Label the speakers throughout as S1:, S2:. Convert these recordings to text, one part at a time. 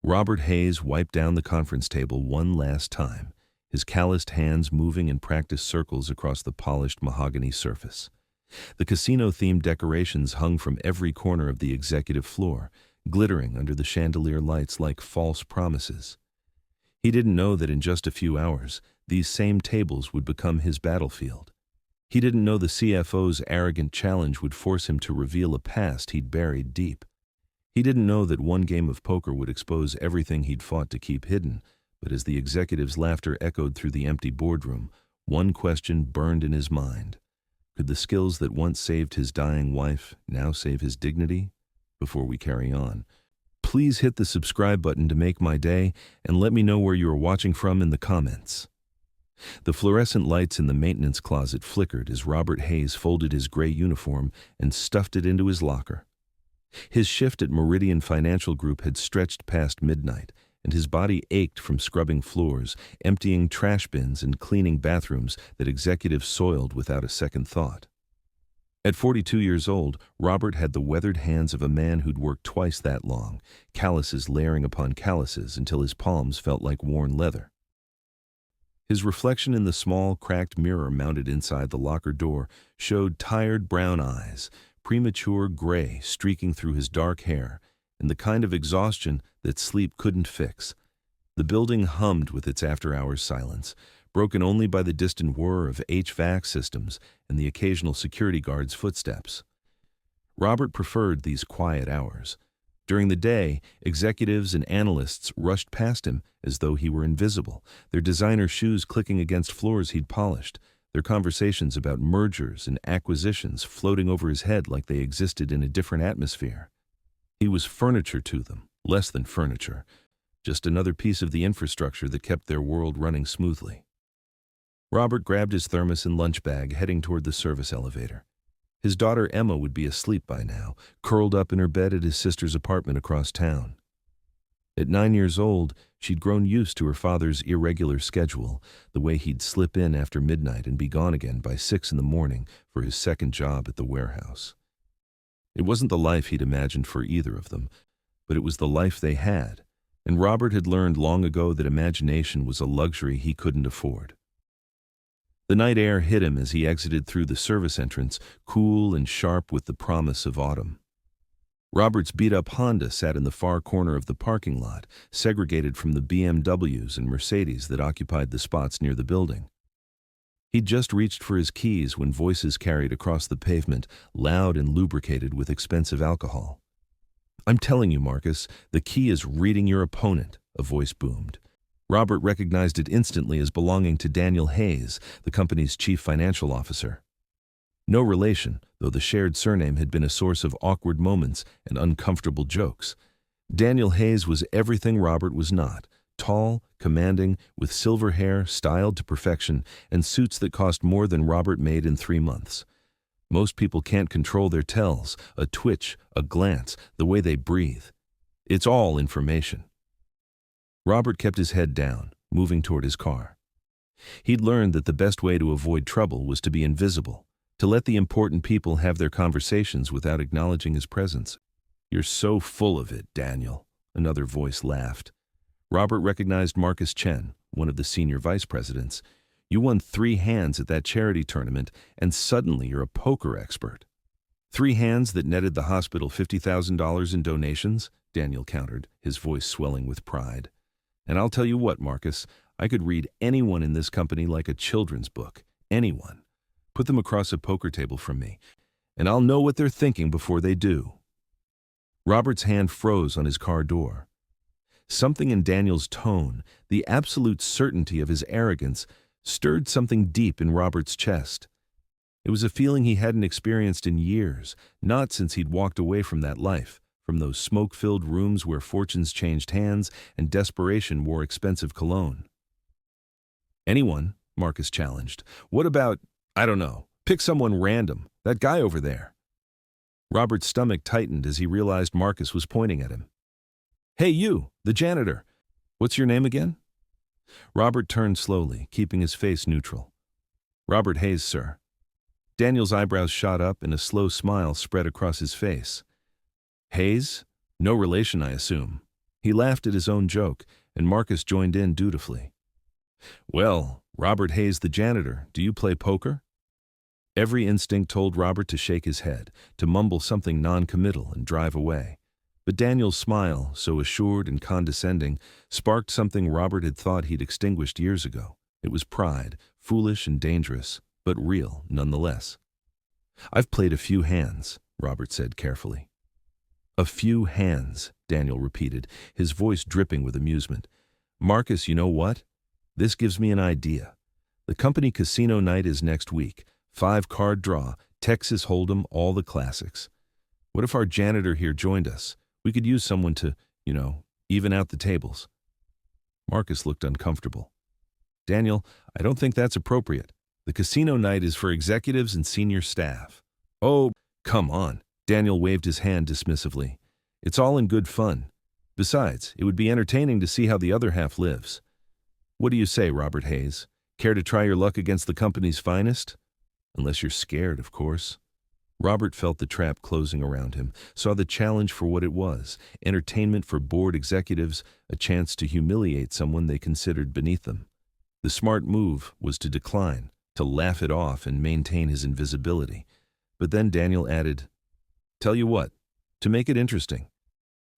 S1: Robert Hayes wiped down the conference table one last time, his calloused hands moving in practiced circles across the polished mahogany surface. The casino-themed decorations hung from every corner of the executive floor, glittering under the chandelier lights like false promises. He didn't know that in just a few hours, these same tables would become his battlefield. He didn't know the CFO's arrogant challenge would force him to reveal a past he'd buried deep. He didn't know that one game of poker would expose everything he'd fought to keep hidden, but as the executive's laughter echoed through the empty boardroom, one question burned in his mind. Could the skills that once saved his dying wife now save his dignity? Before we carry on, please hit the subscribe button to make my day and let me know where you are watching from in the comments. The fluorescent lights in the maintenance closet flickered as Robert Hayes folded his gray uniform and stuffed it into his locker. His shift at Meridian Financial Group had stretched past midnight, and his body ached from scrubbing floors, emptying trash bins, and cleaning bathrooms that executives soiled without a second thought. At 42 years old, Robert had the weathered hands of a man who'd worked twice that long, calluses layering upon calluses until his palms felt like worn leather. His reflection in the small, cracked mirror mounted inside the locker door showed tired brown eyes, premature gray streaking through his dark hair, and the kind of exhaustion that sleep couldn't fix. The building hummed with its after-hours silence, broken only by the distant whir of HVAC systems and the occasional security guard's footsteps. Robert preferred these quiet hours. During the day, executives and analysts rushed past him as though he were invisible, their designer shoes clicking against floors he'd polished, their conversations about mergers and acquisitions floating over his head like they existed in a different atmosphere. He was furniture to them, less than furniture, just another piece of the infrastructure that kept their world running smoothly. Robert grabbed his thermos and lunch bag, heading toward the service elevator. His daughter Emma would be asleep by now, curled up in her bed at his sister's apartment across town. At 9 years old, she'd grown used to her father's irregular schedule, the way he'd slip in after midnight and be gone again by 6 in the morning for his second job at the warehouse. It wasn't the life he'd imagined for either of them, but it was the life they had, and Robert had learned long ago that imagination was a luxury he couldn't afford. The night air hit him as he exited through the service entrance, cool and sharp with the promise of autumn. Robert's beat-up Honda sat in the far corner of the parking lot, segregated from the BMWs and Mercedes that occupied the spots near the building. He'd just reached for his keys when voices carried across the pavement, loud and lubricated with expensive alcohol. "I'm telling you, Marcus, the key is reading your opponent," a voice boomed. Robert recognized it instantly as belonging to Daniel Hayes, the company's chief financial officer. No relation, though the shared surname had been a source of awkward moments and uncomfortable jokes. Daniel Hayes was everything Robert was not: tall, commanding, with silver hair styled to perfection, and suits that cost more than Robert made in 3 months. Most people can't control their tells, a twitch, a glance, the way they breathe. It's all information. Robert kept his head down, moving toward his car. He'd learned that the best way to avoid trouble was to be invisible, to let the important people have their conversations without acknowledging his presence. "You're so full of it, Daniel," another voice laughed. Robert recognized Marcus Chen, one of the senior vice presidents. "You won 3 hands at that charity tournament, and suddenly you're a poker expert." 3 hands that netted the hospital $50,000 in donations, Daniel countered, his voice swelling with pride. "And I'll tell you what, Marcus, I could read anyone in this company like a children's book. Anyone. Put them across a poker table from me, and I'll know what they're thinking before they do." Robert's hand froze on his car door. Something in Daniel's tone, the absolute certainty of his arrogance, stirred something deep in Robert's chest. It was a feeling he hadn't experienced in years, not since he'd walked away from that life, from those smoke-filled rooms where fortunes changed hands and desperation wore expensive cologne. "Anyone?" Marcus challenged. "What about, I don't know, pick someone random, that guy over there." Robert's stomach tightened as he realized Marcus was pointing at him. "Hey you, the janitor. What's your name again?" Robert turned slowly, keeping his face neutral. "Robert Hayes, sir." Daniel's eyebrows shot up and a slow smile spread across his face. "Hayes? No relation, I assume." He laughed at his own joke, and Marcus joined in dutifully. "Well, Robert Hayes the janitor, do you play poker?" Every instinct told Robert to shake his head, to mumble something non-committal and drive away. But Daniel's smile, so assured and condescending, sparked something Robert had thought he'd extinguished years ago. It was pride, foolish and dangerous, but real nonetheless. "I've played a few hands," Robert said carefully. "A few hands," Daniel repeated, his voice dripping with amusement. "Marcus, you know what? This gives me an idea. The company casino night is next week. 5-card draw, Texas Hold'em, all the classics. What if our janitor here joined us? We could use someone to, even out the tables." Marcus looked uncomfortable. "Daniel, I don't think that's appropriate. The casino night is for executives and senior staff." "Oh, come on." Daniel waved his hand dismissively. "It's all in good fun. Besides, it would be entertaining to see how the other half lives. What do you say, Robert Hayes? Care to try your luck against the company's finest? Unless you're scared, of course." Robert felt the trap closing around him, saw the challenge for what it was, entertainment for board executives, a chance to humiliate someone they considered beneath them. The smart move was to decline, to laugh it off and maintain his invisibility. But then Daniel added, "Tell you what, to make it interesting,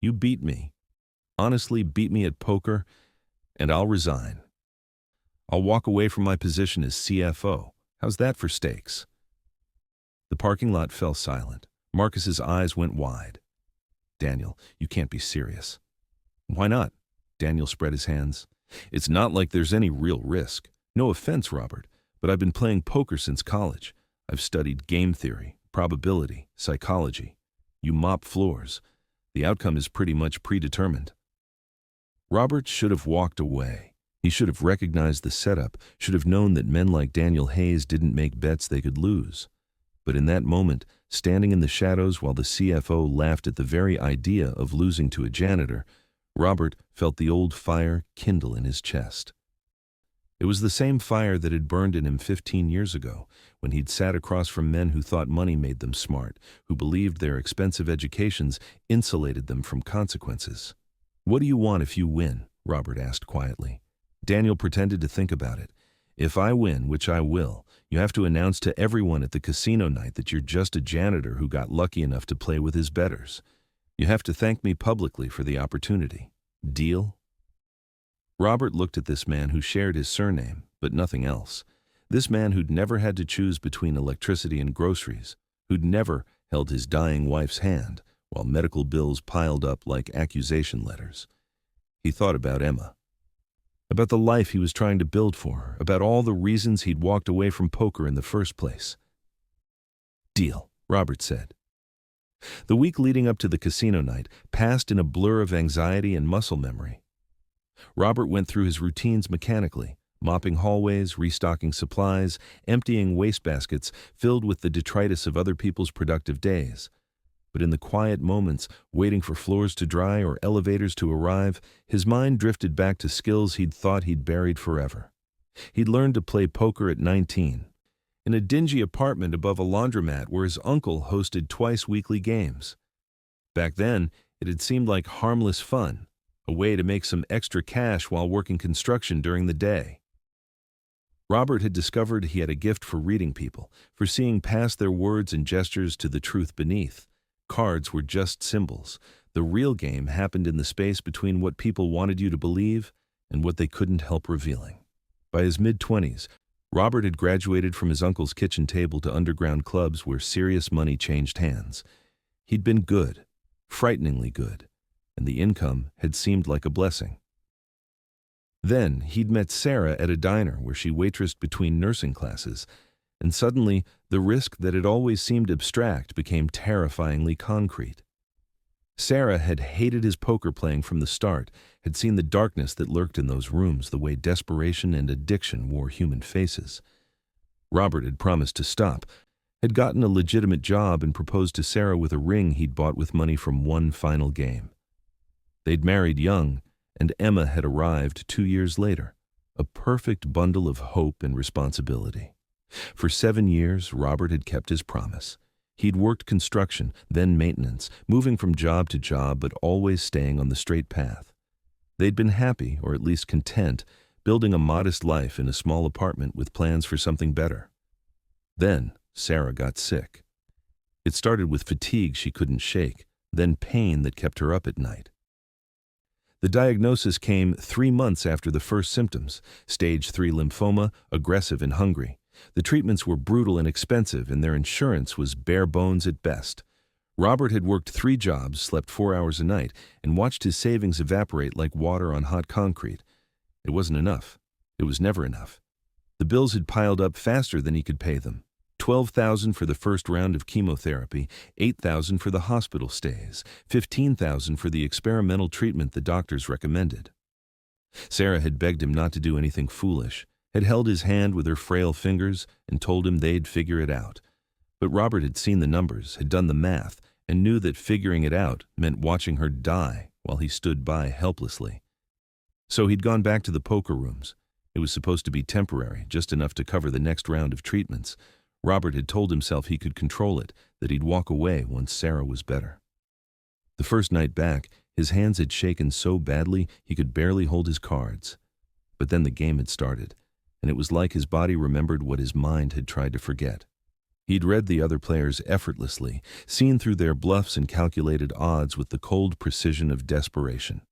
S1: you beat me. Honestly, beat me at poker, and I'll resign. I'll walk away from my position as CFO. How's that for stakes?" The parking lot fell silent. Marcus's eyes went wide. "Daniel, you can't be serious." "Why not?" Daniel spread his hands. "It's not like there's any real risk. No offense, Robert, but I've been playing poker since college. I've studied game theory, probability, psychology. You mop floors. The outcome is pretty much predetermined." Robert should have walked away. He should have recognized the setup, should have known that men like Daniel Hayes didn't make bets they could lose. But in that moment, standing in the shadows while the CFO laughed at the very idea of losing to a janitor, Robert felt the old fire kindle in his chest. It was the same fire that had burned in him 15 years ago, when he'd sat across from men who thought money made them smart, who believed their expensive educations insulated them from consequences. "What do you want if you win?" Robert asked quietly. Daniel pretended to think about it. "If I win, which I will, you have to announce to everyone at the casino night that you're just a janitor who got lucky enough to play with his betters. You have to thank me publicly for the opportunity. Deal?" Robert looked at this man who shared his surname, but nothing else. This man who'd never had to choose between electricity and groceries, who'd never held his dying wife's hand while medical bills piled up like accusation letters. He thought about Emma, about the life he was trying to build for her, about all the reasons he'd walked away from poker in the first place. "Deal," Robert said. The week leading up to the casino night passed in a blur of anxiety and muscle memory. Robert went through his routines mechanically, mopping hallways, restocking supplies, emptying wastebaskets filled with the detritus of other people's productive days. But in the quiet moments, waiting for floors to dry or elevators to arrive, his mind drifted back to skills he'd thought he'd buried forever. He'd learned to play poker at 19, in a dingy apartment above a laundromat where his uncle hosted twice-weekly games. Back then, it had seemed like harmless fun, a way to make some extra cash while working construction during the day. Robert had discovered he had a gift for reading people, for seeing past their words and gestures to the truth beneath. Cards were just symbols. The real game happened in the space between what people wanted you to believe and what they couldn't help revealing. By his mid-20s, Robert had graduated from his uncle's kitchen table to underground clubs where serious money changed hands. He'd been good, frighteningly good, and the income had seemed like a blessing. Then he'd met Sarah at a diner where she waitressed between nursing classes, and suddenly the risk that had always seemed abstract became terrifyingly concrete. Sarah had hated his poker playing from the start, had seen the darkness that lurked in those rooms the way desperation and addiction wore human faces. Robert had promised to stop, had gotten a legitimate job and proposed to Sarah with a ring he'd bought with money from one final game. They'd married young, and Emma had arrived 2 years later, a perfect bundle of hope and responsibility. For 7 years, Robert had kept his promise. He'd worked construction, then maintenance, moving from job to job but always staying on the straight path. They'd been happy, or at least content, building a modest life in a small apartment with plans for something better. Then, Sarah got sick. It started with fatigue she couldn't shake, then pain that kept her up at night. The diagnosis came 3 months after the first symptoms: stage 3 lymphoma, aggressive and hungry. The treatments were brutal and expensive, and their insurance was bare bones at best. Robert had worked 3 jobs, slept 4 hours a night, and watched his savings evaporate like water on hot concrete. It wasn't enough. It was never enough. The bills had piled up faster than he could pay them. $12,000 for the first round of chemotherapy, $8,000 for the hospital stays, $15,000 for the experimental treatment the doctors recommended. Sarah had begged him not to do anything foolish, had held his hand with her frail fingers, and told him they'd figure it out. But Robert had seen the numbers, had done the math, and knew that figuring it out meant watching her die while he stood by helplessly. So he'd gone back to the poker rooms. It was supposed to be temporary, just enough to cover the next round of treatments. Robert had told himself he could control it, that he'd walk away once Sarah was better. The first night back, his hands had shaken so badly he could barely hold his cards. But then the game had started, and it was like his body remembered what his mind had tried to forget. He'd read the other players effortlessly, seen through their bluffs and calculated odds with the cold precision of desperation.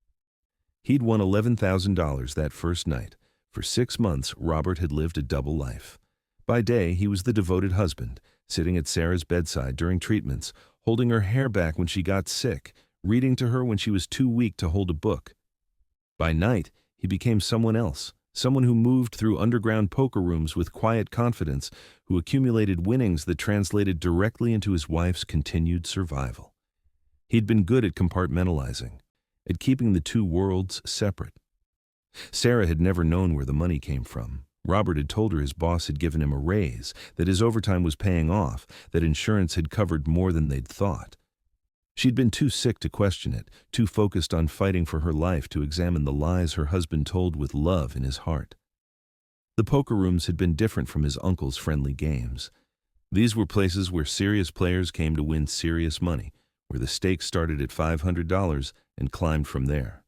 S1: He'd won $11,000 that first night. For 6 months, Robert had lived a double life. By day, he was the devoted husband, sitting at Sarah's bedside during treatments, holding her hair back when she got sick, reading to her when she was too weak to hold a book. By night, he became someone else, someone who moved through underground poker rooms with quiet confidence, who accumulated winnings that translated directly into his wife's continued survival. He'd been good at compartmentalizing, at keeping the two worlds separate. Sarah had never known where the money came from. Robert had told her his boss had given him a raise, that his overtime was paying off, that insurance had covered more than they'd thought. She'd been too sick to question it, too focused on fighting for her life to examine the lies her husband told with love in his heart. The poker rooms had been different from his uncle's friendly games. These were places where serious players came to win serious money, where the stakes started at $500 and climbed from there.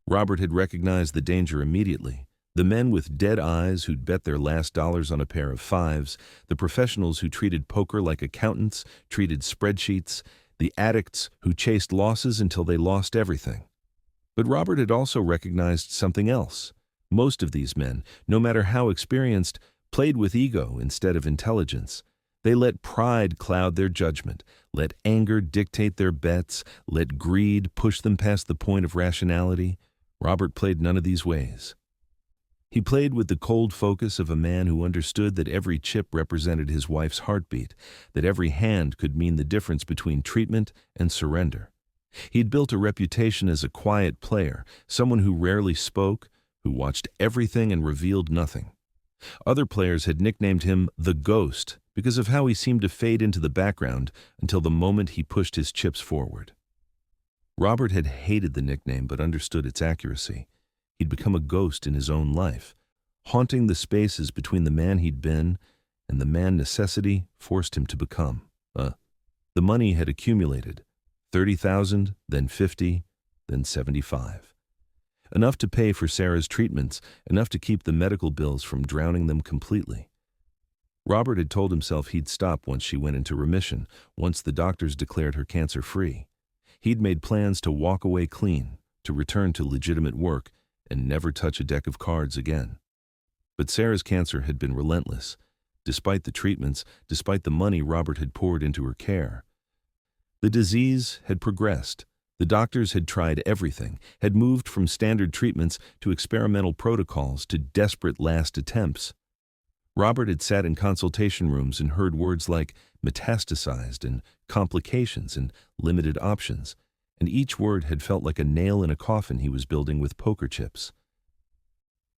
S1: Robert had recognized the danger immediately. The men with dead eyes who'd bet their last dollars on a pair of fives, the professionals who treated poker like accountants, treated spreadsheets, the addicts who chased losses until they lost everything. But Robert had also recognized something else. Most of these men, no matter how experienced, played with ego instead of intelligence. They let pride cloud their judgment, let anger dictate their bets, let greed push them past the point of rationality. Robert played none of these ways. He played with the cold focus of a man who understood that every chip represented his wife's heartbeat, that every hand could mean the difference between treatment and surrender. He'd built a reputation as a quiet player, someone who rarely spoke, who watched everything and revealed nothing. Other players had nicknamed him the Ghost because of how he seemed to fade into the background until the moment he pushed his chips forward. Robert had hated the nickname but understood its accuracy. He'd become a ghost in his own life, haunting the spaces between the man he'd been and the man necessity forced him to become. The money had accumulated, $30,000, then $50,000, then $75,000. Enough to pay for Sarah's treatments, enough to keep the medical bills from drowning them completely. Robert had told himself he'd stop once she went into remission, once the doctors declared her cancer-free. He'd made plans to walk away clean, to return to legitimate work, and never touch a deck of cards again. But Sarah's cancer had been relentless, despite the treatments, despite the money Robert had poured into her care. The disease had progressed. The doctors had tried everything, had moved from standard treatments to experimental protocols to desperate last attempts. Robert had sat in consultation rooms and heard words like metastasized and complications and limited options, and each word had felt like a nail in a coffin he was building with poker chips.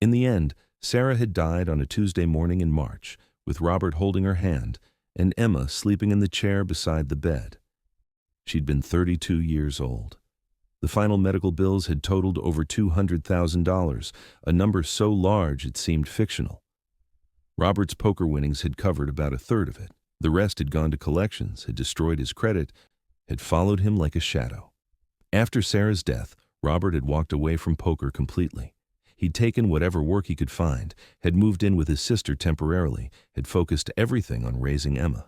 S1: In the end, Sarah had died on a Tuesday morning in March, with Robert holding her hand and Emma sleeping in the chair beside the bed. She'd been 32 years old. The final medical bills had totaled over $200,000, a number so large it seemed fictional. Robert's poker winnings had covered about a third of it. The rest had gone to collections, had destroyed his credit, had followed him like a shadow. After Sarah's death, Robert had walked away from poker completely. He'd taken whatever work he could find, had moved in with his sister temporarily, had focused everything on raising Emma.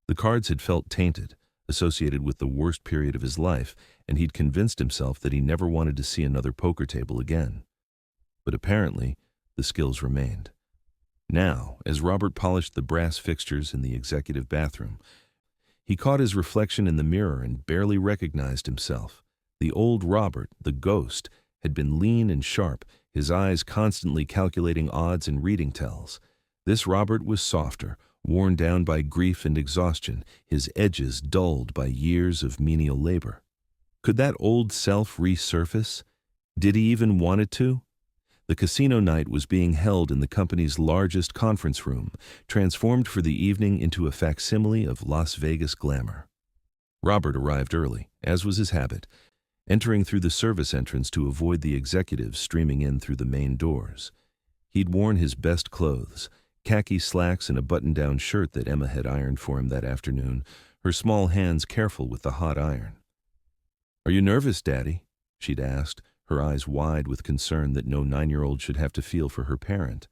S1: The cards had felt tainted, associated with the worst period of his life, and he'd convinced himself that he never wanted to see another poker table again. But apparently, the skills remained. Now, as Robert polished the brass fixtures in the executive bathroom, he caught his reflection in the mirror and barely recognized himself. The old Robert, the ghost, had been lean and sharp, his eyes constantly calculating odds and reading tells. This Robert was softer, worn down by grief and exhaustion, his edges dulled by years of menial labor. Could that old self resurface? Did he even want it to? The casino night was being held in the company's largest conference room, transformed for the evening into a facsimile of Las Vegas glamour. Robert arrived early, as was his habit, entering through the service entrance to avoid the executives streaming in through the main doors. He'd worn his best clothes, khaki slacks and a button-down shirt that Emma had ironed for him that afternoon, her small hands careful with the hot iron. "Are you nervous, Daddy?" she'd asked, her eyes wide with concern that no 9-year-old should have to feel for her parent.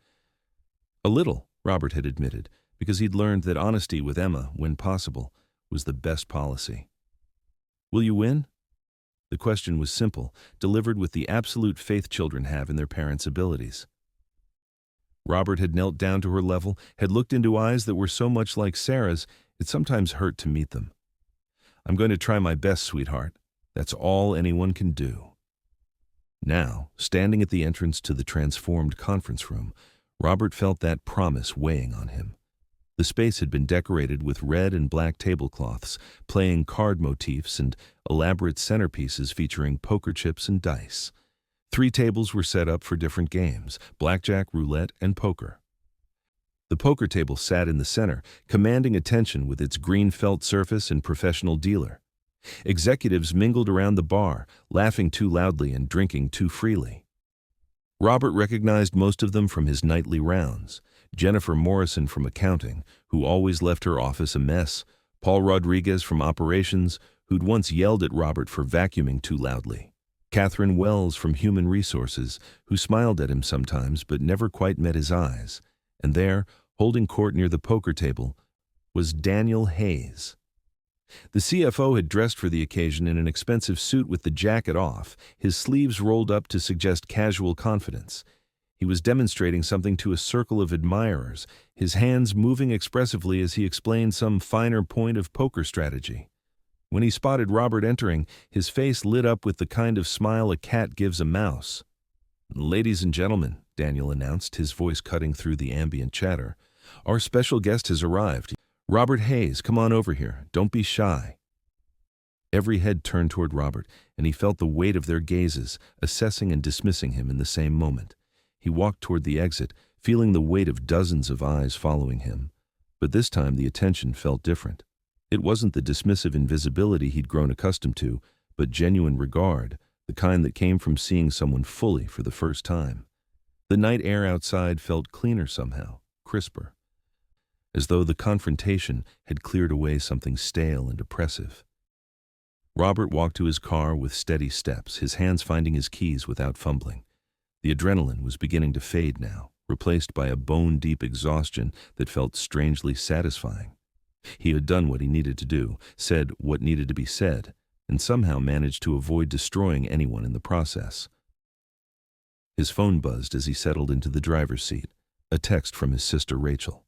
S1: "A little," Robert had admitted, because he'd learned that honesty with Emma, when possible, was the best policy. "Will you win?" The question was simple, delivered with the absolute faith children have in their parents' abilities. Robert had knelt down to her level, had looked into eyes that were so much like Sarah's, it sometimes hurt to meet them. "I'm going to try my best, sweetheart. That's all anyone can do." Now, standing at the entrance to the transformed conference room, Robert felt that promise weighing on him. The space had been decorated with red and black tablecloths, playing card motifs and elaborate centerpieces featuring poker chips and dice. 3 tables were set up for different games: blackjack, roulette, and poker. The poker table sat in the center, commanding attention with its green felt surface and professional dealer. Executives mingled around the bar, laughing too loudly and drinking too freely. Robert recognized most of them from his nightly rounds. Jennifer Morrison from accounting, who always left her office a mess. Paul Rodriguez from operations, who'd once yelled at Robert for vacuuming too loudly. Catherine Wells from human resources, who smiled at him sometimes but never quite met his eyes. And there, holding court near the poker table, was Daniel Hayes. The CFO had dressed for the occasion in an expensive suit with the jacket off, his sleeves rolled up to suggest casual confidence. He was demonstrating something to a circle of admirers, his hands moving expressively as he explained some finer point of poker strategy. When he spotted Robert entering, his face lit up with the kind of smile a cat gives a mouse. "Ladies and gentlemen," Daniel announced, his voice cutting through the ambient chatter, "our special guest has arrived. Robert Hayes, come on over here. Don't be shy." Every head turned toward Robert, and he felt the weight of their gazes, assessing and dismissing him in the same moment. He walked toward the exit, feeling the weight of dozens of eyes following him. But this time the attention felt different. It wasn't the dismissive invisibility he'd grown accustomed to, but genuine regard, the kind that came from seeing someone fully for the first time. The night air outside felt cleaner somehow, crisper, as though the confrontation had cleared away something stale and oppressive. Robert walked to his car with steady steps, his hands finding his keys without fumbling. The adrenaline was beginning to fade now, replaced by a bone-deep exhaustion that felt strangely satisfying. He had done what he needed to do, said what needed to be said, and somehow managed to avoid destroying anyone in the process. His phone buzzed as he settled into the driver's seat, a text from his sister Rachel.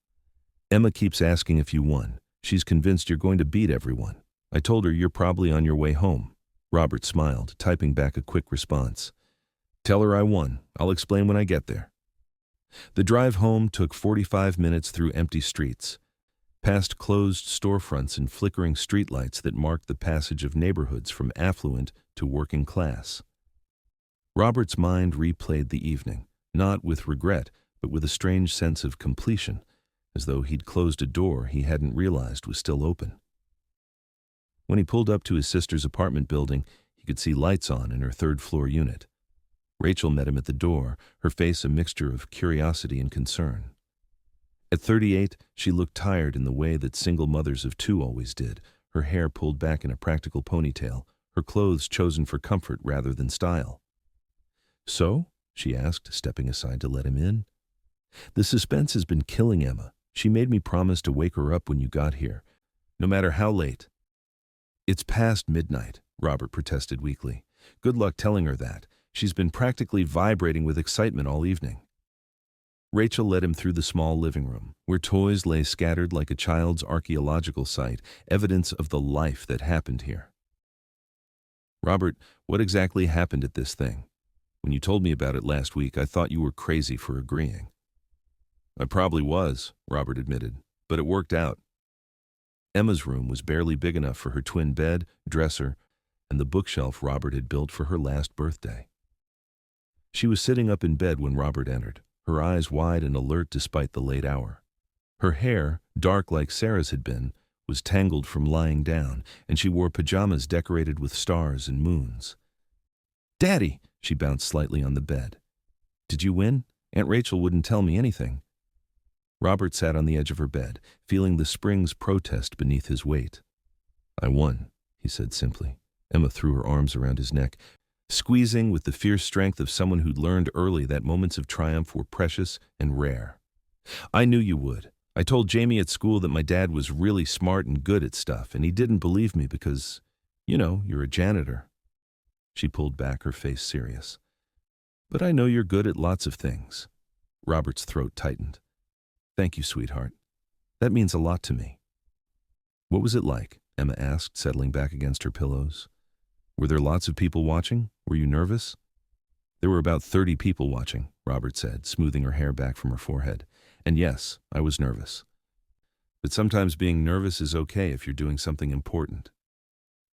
S1: "Emma keeps asking if you won. She's convinced you're going to beat everyone. I told her you're probably on your way home." Robert smiled, typing back a quick response. "Tell her I won. I'll explain when I get there." The drive home took 45 minutes through empty streets, past closed storefronts and flickering streetlights that marked the passage of neighborhoods from affluent to working class. Robert's mind replayed the evening, not with regret, but with a strange sense of completion, as though he'd closed a door he hadn't realized was still open. When he pulled up to his sister's apartment building, he could see lights on in her third-floor unit. Rachel met him at the door, her face a mixture of curiosity and concern. At 38, she looked tired in the way that single mothers of 2 always did, her hair pulled back in a practical ponytail, her clothes chosen for comfort rather than style. "So?" she asked, stepping aside to let him in. "The suspense has been killing Emma. She made me promise to wake her up when you got here, no matter how late." "It's past midnight," Robert protested weakly. "Good luck telling her that. She's been practically vibrating with excitement all evening." Rachel led him through the small living room, where toys lay scattered like a child's archaeological site, evidence of the life that happened here. "Robert, what exactly happened at this thing? When you told me about it last week, I thought you were crazy for agreeing." "I probably was," Robert admitted, "but it worked out." Emma's room was barely big enough for her twin bed, dresser, and the bookshelf Robert had built for her last birthday. She was sitting up in bed when Robert entered, her eyes wide and alert despite the late hour. Her hair, dark like Sarah's had been, was tangled from lying down, and she wore pajamas decorated with stars and moons. "Daddy!" She bounced slightly on the bed. "Did you win? Aunt Rachel wouldn't tell me anything." Robert sat on the edge of her bed, feeling the spring's protest beneath his weight. "I won," he said simply. Emma threw her arms around his neck, squeezing with the fierce strength of someone who'd learned early that moments of triumph were precious and rare. "I knew you would. I told Jamie at school that my dad was really smart and good at stuff, and he didn't believe me because, you're a janitor." She pulled back, her face serious. "But I know you're good at lots of things." Robert's throat tightened. "Thank you, sweetheart. That means a lot to me." "What was it like?" Emma asked, settling back against her pillows. "Were there lots of people watching? Were you nervous?" "There were about 30 people watching," Robert said, smoothing her hair back from her forehead. "And yes, I was nervous. But sometimes being nervous is okay if you're doing something important."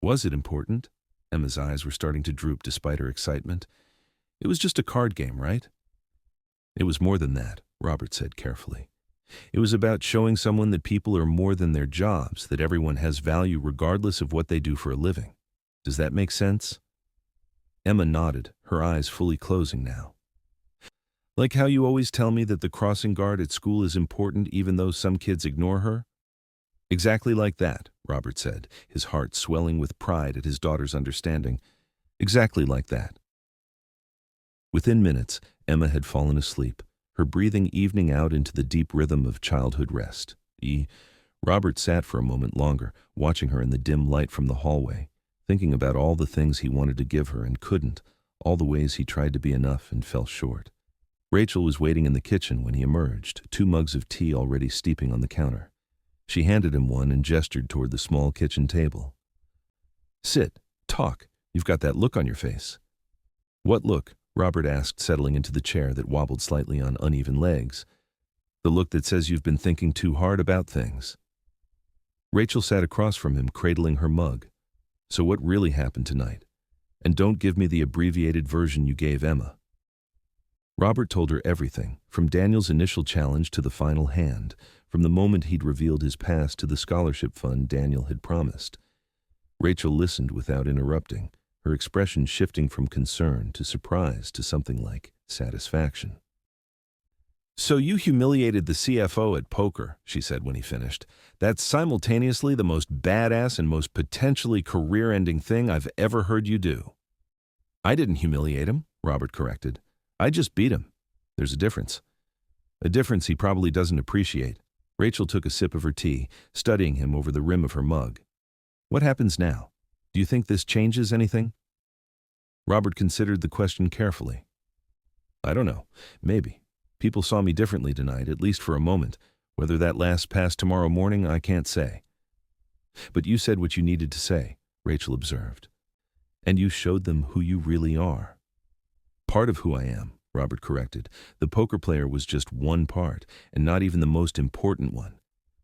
S1: "Was it important?" Emma's eyes were starting to droop despite her excitement. "It was just a card game, right?" "It was more than that," Robert said carefully. "It was about showing someone that people are more than their jobs, that everyone has value regardless of what they do for a living. Does that make sense?" Emma nodded, her eyes fully closing now. "Like how you always tell me that the crossing guard at school is important even though some kids ignore her?" "Exactly like that," Robert said, his heart swelling with pride at his daughter's understanding. "Exactly like that." Within minutes, Emma had fallen asleep, her breathing evening out into the deep rhythm of childhood rest. Robert sat for a moment longer, watching her in the dim light from the hallway, thinking about all the things he wanted to give her and couldn't, all the ways he tried to be enough and fell short. Rachel was waiting in the kitchen when he emerged, 2 mugs of tea already steeping on the counter. She handed him one and gestured toward the small kitchen table. "Sit, talk. You've got that look on your face." "What look?" Robert asked, settling into the chair that wobbled slightly on uneven legs. "The look that says you've been thinking too hard about things." Rachel sat across from him, cradling her mug. "So what really happened tonight? And don't give me the abbreviated version you gave Emma." Robert told her everything, from Daniel's initial challenge to the final hand, from the moment he'd revealed his past to the scholarship fund Daniel had promised. Rachel listened without interrupting, her expression shifting from concern to surprise to something like satisfaction. "So you humiliated the CFO at poker," she said when he finished. "That's simultaneously the most badass and most potentially career-ending thing I've ever heard you do." "I didn't humiliate him," Robert corrected. "I just beat him. There's a difference. A difference he probably doesn't appreciate." Rachel took a sip of her tea, studying him over the rim of her mug. "What happens now? Do you think this changes anything?" Robert considered the question carefully. "I don't know. Maybe. People saw me differently tonight, at least for a moment. Whether that lasts past tomorrow morning, I can't say." "But you said what you needed to say," Rachel observed. "And you showed them who you really are." "Part of who I am," Robert corrected. "The poker player was just one part, and not even the most important one.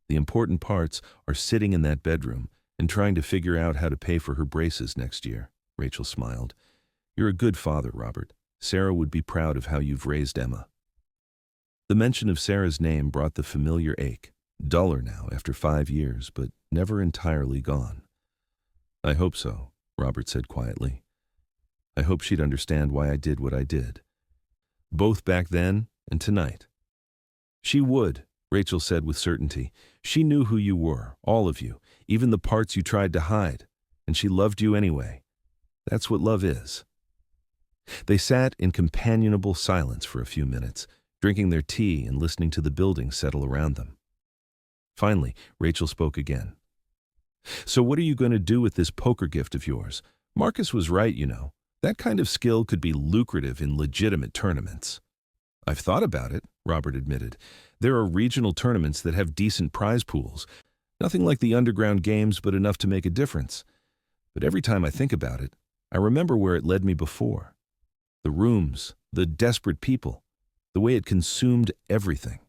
S1: The important parts are sitting in that bedroom and trying to figure out how to pay for her braces next year." Rachel smiled. "You're a good father, Robert. Sarah would be proud of how you've raised Emma." The mention of Sarah's name brought the familiar ache, duller now after 5 years, but never entirely gone. "I hope so," Robert said quietly. "I hope she'd understand why I did what I did. Both back then and tonight." "She would," Rachel said with certainty. "She knew who you were, all of you, even the parts you tried to hide, and she loved you anyway. That's what love is. They sat in companionable silence for a few minutes, drinking their tea and listening to the building settle around them. Finally, Rachel spoke again. "So what are you going to do with this poker gift of yours? Marcus was right, you know. That kind of skill could be lucrative in legitimate tournaments." "I've thought about it," Robert admitted. "There are regional tournaments that have decent prize pools. Nothing like the underground games, but enough to make a difference. But every time I think about it, I remember where it led me before. The rooms, the desperate people, the way it consumed everything."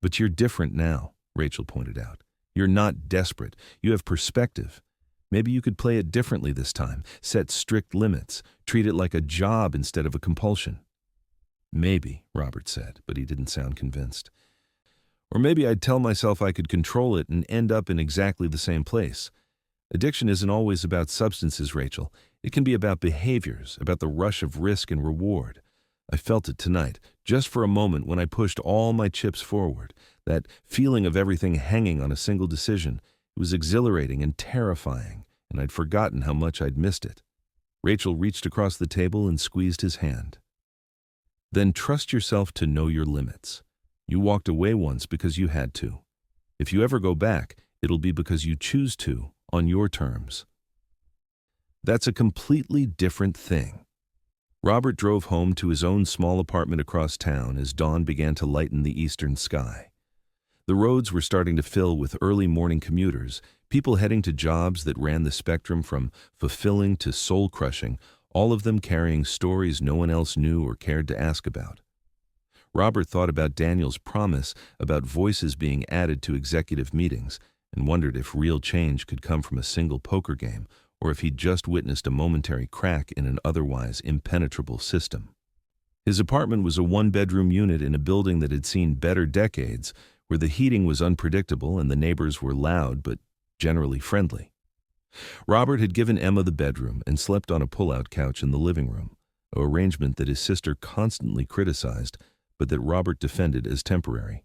S1: "But you're different now," Rachel pointed out. "You're not desperate. You have perspective. Maybe you could play it differently this time, set strict limits, treat it like a job instead of a compulsion." "Maybe," Robert said, but he didn't sound convinced. "Or maybe I'd tell myself I could control it and end up in exactly the same place. Addiction isn't always about substances, Rachel. It can be about behaviors, about the rush of risk and reward. I felt it tonight, just for a moment when I pushed all my chips forward. That feeling of everything hanging on a single decision. It was exhilarating and terrifying, and I'd forgotten how much I'd missed it." Rachel reached across the table and squeezed his hand. "Then trust yourself to know your limits. You walked away once because you had to. If you ever go back, it'll be because you choose to, on your terms." "That's a completely different thing." Robert drove home to his own small apartment across town as dawn began to lighten the eastern sky. The roads were starting to fill with early morning commuters, people heading to jobs that ran the spectrum from fulfilling to soul-crushing, all of them carrying stories no one else knew or cared to ask about. Robert thought about Daniel's promise about voices being added to executive meetings and wondered if real change could come from a single poker game or if he'd just witnessed a momentary crack in an otherwise impenetrable system. His apartment was a one-bedroom unit in a building that had seen better decades, where the heating was unpredictable and the neighbors were loud but generally friendly. Robert had given Emma the bedroom and slept on a pull-out couch in the living room, an arrangement that his sister constantly criticized, but that Robert defended as temporary.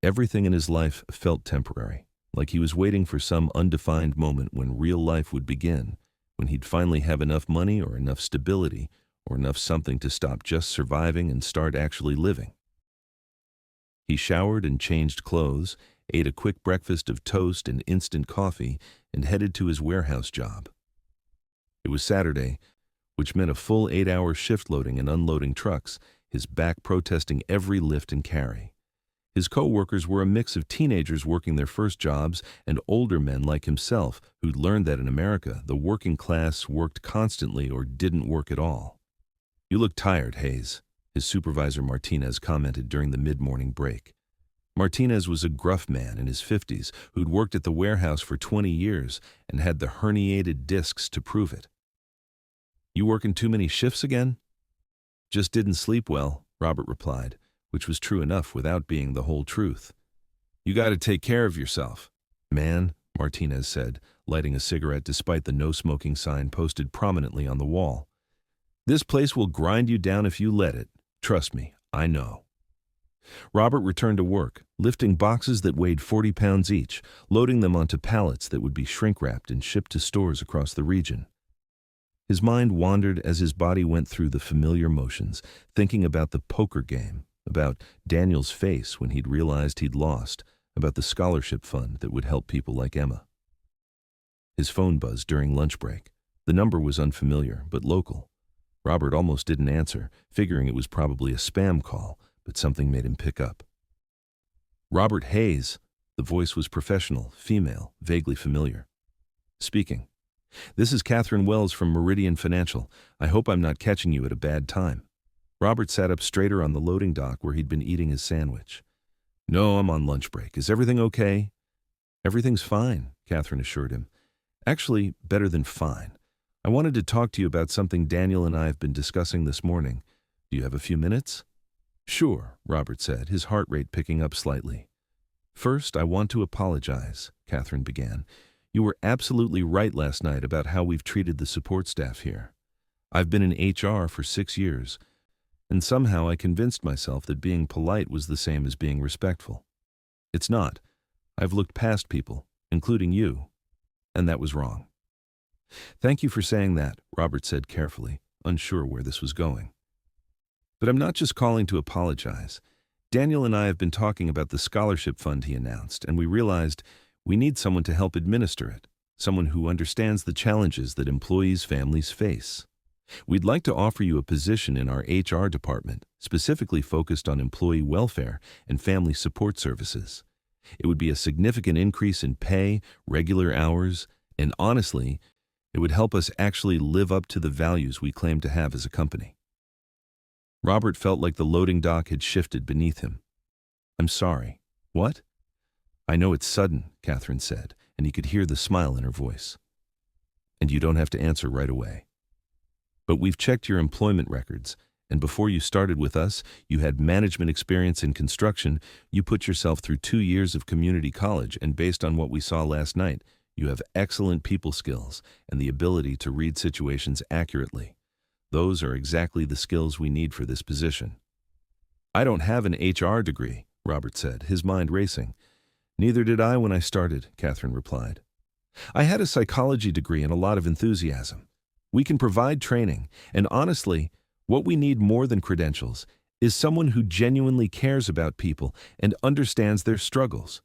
S1: Everything in his life felt temporary, like he was waiting for some undefined moment when real life would begin, when he'd finally have enough money or enough stability or enough something to stop just surviving and start actually living. He showered and changed clothes, ate a quick breakfast of toast and instant coffee, and headed to his warehouse job. It was Saturday, which meant a full 8-hour shift loading and unloading trucks, his back protesting every lift and carry. His co-workers were a mix of teenagers working their first jobs and older men like himself who'd learned that in America, the working class worked constantly or didn't work at all. "You look tired, Hayes," his supervisor Martinez commented during the mid-morning break. Martinez was a gruff man in his 50s who'd worked at the warehouse for 20 years and had the herniated discs to prove it. "You working too many shifts again?" "Just didn't sleep well," Robert replied, which was true enough without being the whole truth. "You got to take care of yourself." "Man," Martinez said, lighting a cigarette despite the no-smoking sign posted prominently on the wall. "This place will grind you down if you let it. Trust me, I know." Robert returned to work, lifting boxes that weighed 40 pounds each, loading them onto pallets that would be shrink-wrapped and shipped to stores across the region. His mind wandered as his body went through the familiar motions, thinking about the poker game, about Daniel's face when he'd realized he'd lost, about the scholarship fund that would help people like Emma. His phone buzzed during lunch break. The number was unfamiliar, but local. Robert almost didn't answer, figuring it was probably a spam call, but something made him pick up. "Robert Hayes." The voice was professional, female, vaguely familiar. "Speaking. This is Catherine Wells from Meridian Financial. I hope I'm not catching you at a bad time." Robert sat up straighter on the loading dock where he'd been eating his sandwich. "No, I'm on lunch break. Is everything okay?" "Everything's fine," Catherine assured him. "Actually, better than fine. I wanted to talk to you about something Daniel and I have been discussing this morning. Do you have a few minutes?" "Sure," Robert said, his heart rate picking up slightly. "First, I want to apologize," Catherine began. "You were absolutely right last night about how we've treated the support staff here. I've been in HR for 6 years, and somehow I convinced myself that being polite was the same as being respectful. It's not. I've looked past people, including you, and that was wrong." Thank you for saying that, Robert said carefully, unsure where this was going. But I'm not just calling to apologize. Daniel and I have been talking about the scholarship fund he announced, and we realized we need someone to help administer it, someone who understands the challenges that employees' families face. We'd like to offer you a position in our HR department, specifically focused on employee welfare and family support services. It would be a significant increase in pay, regular hours, and honestly, it would help us actually live up to the values we claim to have as a company. Robert felt like the loading dock had shifted beneath him. I'm sorry. What? I know it's sudden, Catherine said, and he could hear the smile in her voice. And you don't have to answer right away. But we've checked your employment records, and before you started with us, you had management experience in construction, you put yourself through 2 years of community college, and based on what we saw last night, you have excellent people skills and the ability to read situations accurately. Those are exactly the skills we need for this position. I don't have an HR degree, Robert said, his mind racing. Neither did I when I started, Catherine replied. I had a psychology degree and a lot of enthusiasm. We can provide training, and honestly, what we need more than credentials is someone who genuinely cares about people and understands their struggles.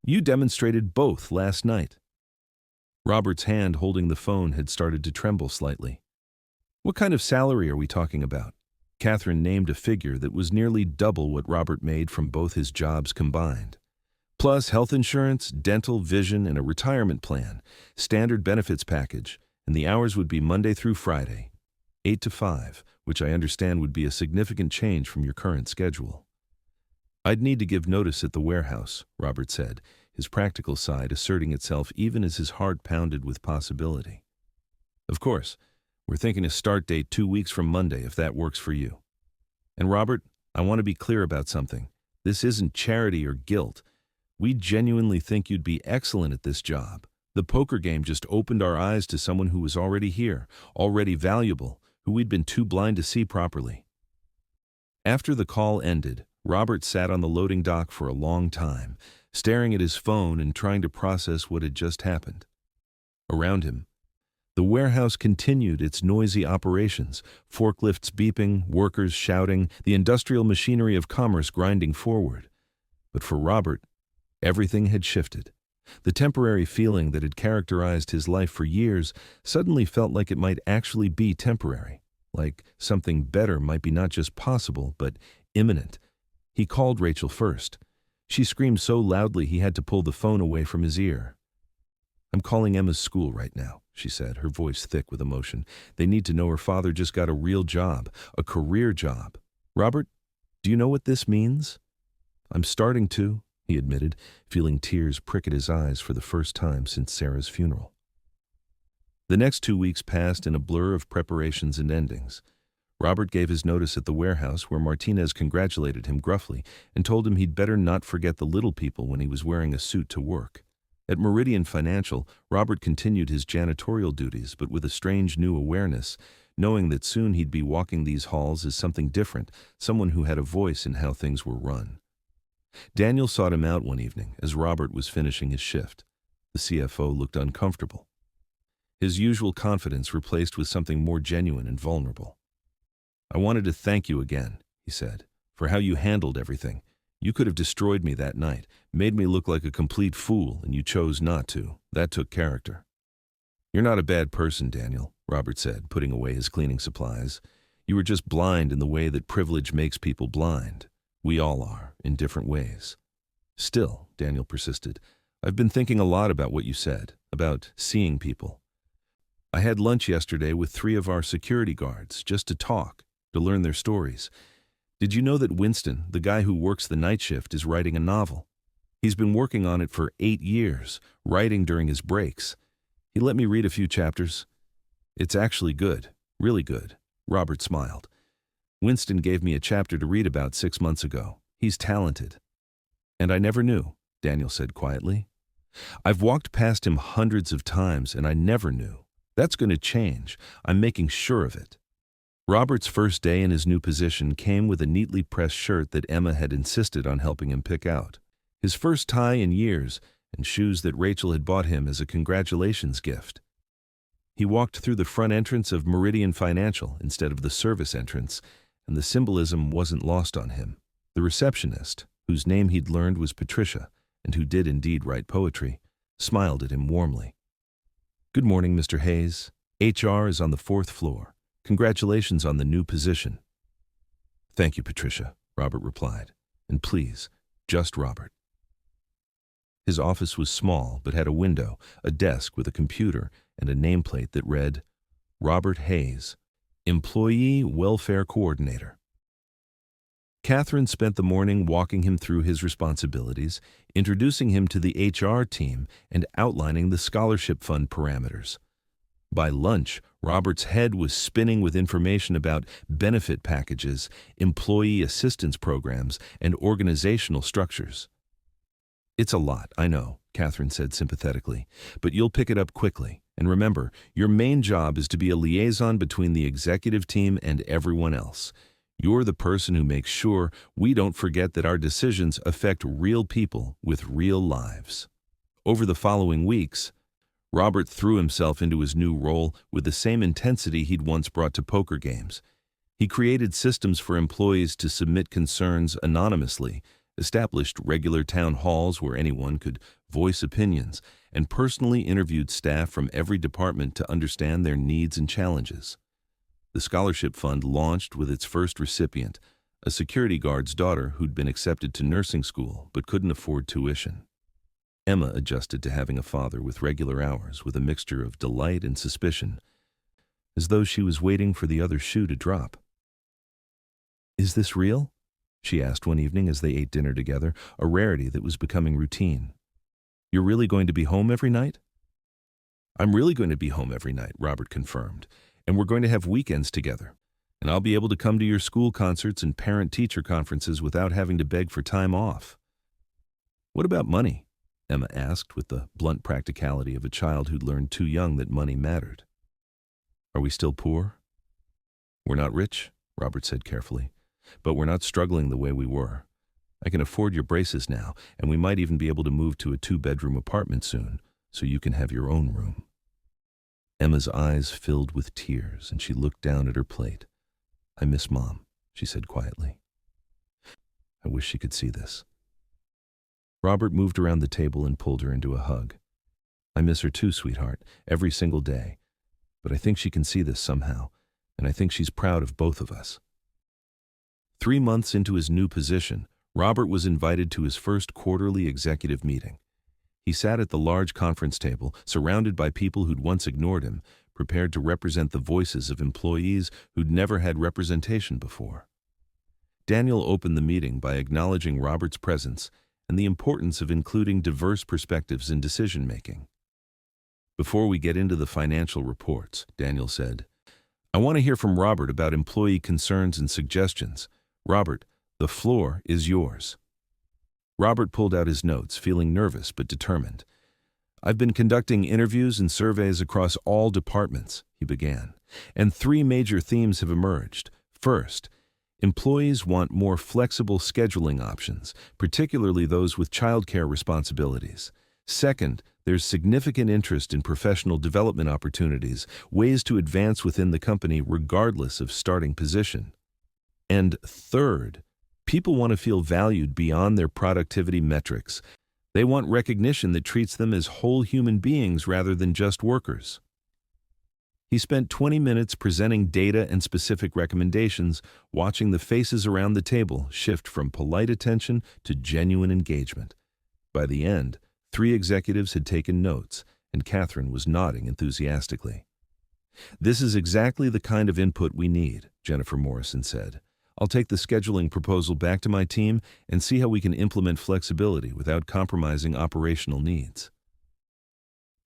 S1: You demonstrated both last night. Robert's hand holding the phone had started to tremble slightly. What kind of salary are we talking about? Catherine named a figure that was nearly double what Robert made from both his jobs combined. Plus health insurance, dental, vision, and a retirement plan, standard benefits package, and the hours would be Monday through Friday, 8 to 5, which I understand would be a significant change from your current schedule. I'd need to give notice at the warehouse, Robert said, his practical side asserting itself even as his heart pounded with possibility. Of course, we're thinking a start date 2 weeks from Monday if that works for you. And Robert, I want to be clear about something. This isn't charity or guilt. We genuinely think you'd be excellent at this job. The poker game just opened our eyes to someone who was already here, already valuable, who we'd been too blind to see properly. After the call ended, Robert sat on the loading dock for a long time, staring at his phone and trying to process what had just happened. Around him, the warehouse continued its noisy operations, forklifts beeping, workers shouting, the industrial machinery of commerce grinding forward. But for Robert, everything had shifted. The temporary feeling that had characterized his life for years suddenly felt like it might actually be temporary, like something better might be not just possible, but imminent. He called Rachel first. She screamed so loudly he had to pull the phone away from his ear. I'm calling Emma's school right now, she said, her voice thick with emotion. They need to know her father just got a real job, a career job. Robert, do you know what this means? I'm starting to, he admitted, feeling tears prick at his eyes for the first time since Sarah's funeral. The next 2 weeks passed in a blur of preparations and endings. Robert gave his notice at the warehouse where Martinez congratulated him gruffly and told him he'd better not forget the little people when he was wearing a suit to work. At Meridian Financial, Robert continued his janitorial duties but with a strange new awareness, knowing that soon he'd be walking these halls as something different, someone who had a voice in how things were run. Daniel sought him out one evening as Robert was finishing his shift. The CFO looked uncomfortable. His usual confidence replaced with something more genuine and vulnerable. I wanted to thank you again, he said, for how you handled everything. You could have destroyed me that night, made me look like a complete fool, and you chose not to. That took character. You're not a bad person, Daniel, Robert said, putting away his cleaning supplies. You were just blind in the way that privilege makes people blind. We all are, in different ways. Still, Daniel persisted, I've been thinking a lot about what you said, about seeing people. I had lunch yesterday with 3 of our security guards, just to talk, to learn their stories. Did you know that Winston, the guy who works the night shift, is writing a novel? He's been working on it for 8 years, writing during his breaks. He let me read a few chapters. It's actually good, really good. Robert smiled. Winston gave me a chapter to read about 6 months ago. He's talented. And I never knew, Daniel said quietly. I've walked past him hundreds of times and I never knew. That's going to change. I'm making sure of it. Robert's first day in his new position came with a neatly pressed shirt that Emma had insisted on helping him pick out, his first tie in years, and shoes that Rachel had bought him as a congratulations gift. He walked through the front entrance of Meridian Financial instead of the service entrance, and the symbolism wasn't lost on him. The receptionist, whose name he'd learned was Patricia, and who did indeed write poetry, smiled at him warmly. "Good morning, Mr. Hayes. HR is on the 4th floor. Congratulations on the new position." "Thank you, Patricia," Robert replied. "And please, just Robert." His office was small, but had a window, a desk with a computer, and a nameplate that read, "Robert Hayes, Employee Welfare Coordinator." Catherine spent the morning walking him through his responsibilities, introducing him to the HR team, and outlining the scholarship fund parameters. By lunch, Robert's head was spinning with information about benefit packages, employee assistance programs, and organizational structures. "It's a lot, I know," Catherine said sympathetically, "but you'll pick it up quickly. And remember, your main job is to be a liaison between the executive team and everyone else. You're the person who makes sure we don't forget that our decisions affect real people with real lives." Over the following weeks, Robert threw himself into his new role with the same intensity he'd once brought to poker games. He created systems for employees to submit concerns anonymously, established regular town halls where anyone could voice opinions, and personally interviewed staff from every department to understand their needs and challenges. The scholarship fund launched with its first recipient, a security guard's daughter who'd been accepted to nursing school but couldn't afford tuition. Emma adjusted to having a father with regular hours, with a mixture of delight and suspicion, as though she was waiting for the other shoe to drop. "Is this real?" she asked one evening as they ate dinner together, a rarity that was becoming routine. "You're really going to be home every night?" "I'm really going to be home every night," Robert confirmed, "and we're going to have weekends together. And I'll be able to come to your school concerts and parent-teacher conferences without having to beg for time off." "What about money?" Emma asked with the blunt practicality of a child who'd learned too young that money mattered. "Are we still poor?" "We're not rich," Robert said carefully, "but we're not struggling the way we were. I can afford your braces now, and we might even be able to move to a 2-bedroom apartment soon, so you can have your own room." Emma's eyes filled with tears, and she looked down at her plate. "I miss Mom," she said quietly. "I wish she could see this." Robert moved around the table and pulled her into a hug. "I miss her too, sweetheart, every single day. But I think she can see this somehow, and I think she's proud of both of us." 3 months into his new position, Robert was invited to his first quarterly executive meeting. He sat at the large conference table, surrounded by people who'd once ignored him, prepared to represent the voices of employees who'd never had representation before. Daniel opened the meeting by acknowledging Robert's presence and the importance of including diverse perspectives in decision-making. "Before we get into the financial reports," Daniel said, "I want to hear from Robert about employee concerns and suggestions. Robert, the floor is yours." Robert pulled out his notes, feeling nervous but determined. "I've been conducting interviews and surveys across all departments," he began, "and 3 major themes have emerged. First, employees want more flexible scheduling options, particularly those with childcare responsibilities. Second, there's significant interest in professional development opportunities, ways to advance within the company regardless of starting position. And third, people want to feel valued beyond their productivity metrics. They want recognition that treats them as whole human beings rather than just workers." He spent 20 minutes presenting data and specific recommendations, watching the faces around the table shift from polite attention to genuine engagement. By the end, 3 executives had taken notes, and Catherine was nodding enthusiastically. "This is exactly the kind of input we need," Jennifer Morrison said. "I'll take the scheduling proposal back to my team and see how we can implement flexibility without compromising operational needs."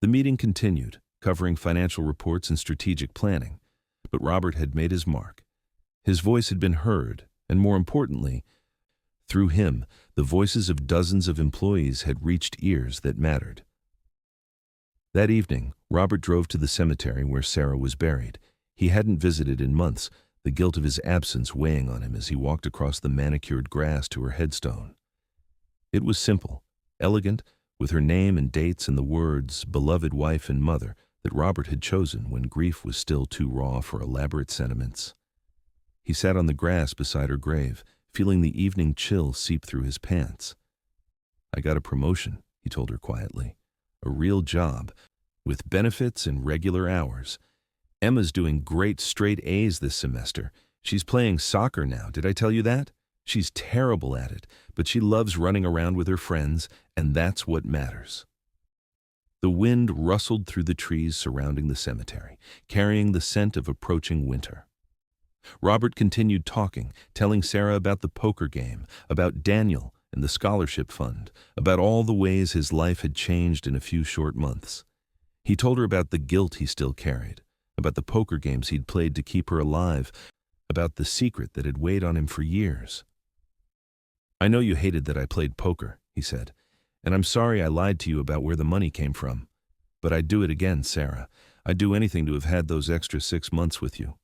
S1: The meeting continued, covering financial reports and strategic planning, but Robert had made his mark. His voice had been heard, and more importantly, through him, the voices of dozens of employees had reached ears that mattered. That evening, Robert drove to the cemetery where Sarah was buried. He hadn't visited in months, the guilt of his absence weighing on him as he walked across the manicured grass to her headstone. It was simple, elegant, with her name and dates and the words, "beloved wife and mother," that Robert had chosen when grief was still too raw for elaborate sentiments. He sat on the grass beside her grave, feeling the evening chill seep through his pants. "I got a promotion," he told her quietly. "A real job, with benefits and regular hours. Emma's doing great straight A's this semester. She's playing soccer now, did I tell you that? She's terrible at it, but she loves running around with her friends, and that's what matters." The wind rustled through the trees surrounding the cemetery, carrying the scent of approaching winter. Robert continued talking, telling Sarah about the poker game, about Daniel and the scholarship fund, about all the ways his life had changed in a few short months. He told her about the guilt he still carried, about the poker games he'd played to keep her alive, about the secret that had weighed on him for years. "I know you hated that I played poker," he said, "and I'm sorry I lied to you about where the money came from. But I'd do it again, Sarah. I'd do anything to have had those extra 6 months with you.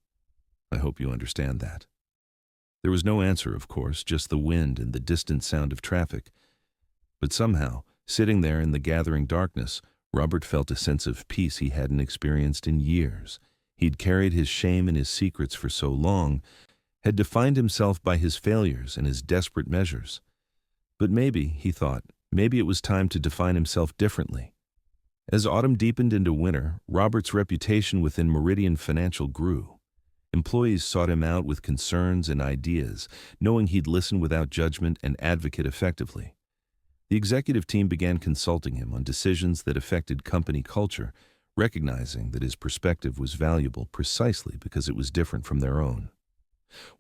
S1: I hope you understand that." There was no answer, of course, just the wind and the distant sound of traffic. But somehow, sitting there in the gathering darkness, Robert felt a sense of peace he hadn't experienced in years. He'd carried his shame and his secrets for so long, had defined himself by his failures and his desperate measures. But maybe, he thought, maybe it was time to define himself differently. As autumn deepened into winter, Robert's reputation within Meridian Financial grew. Employees sought him out with concerns and ideas, knowing he'd listen without judgment and advocate effectively. The executive team began consulting him on decisions that affected company culture, recognizing that his perspective was valuable precisely because it was different from their own.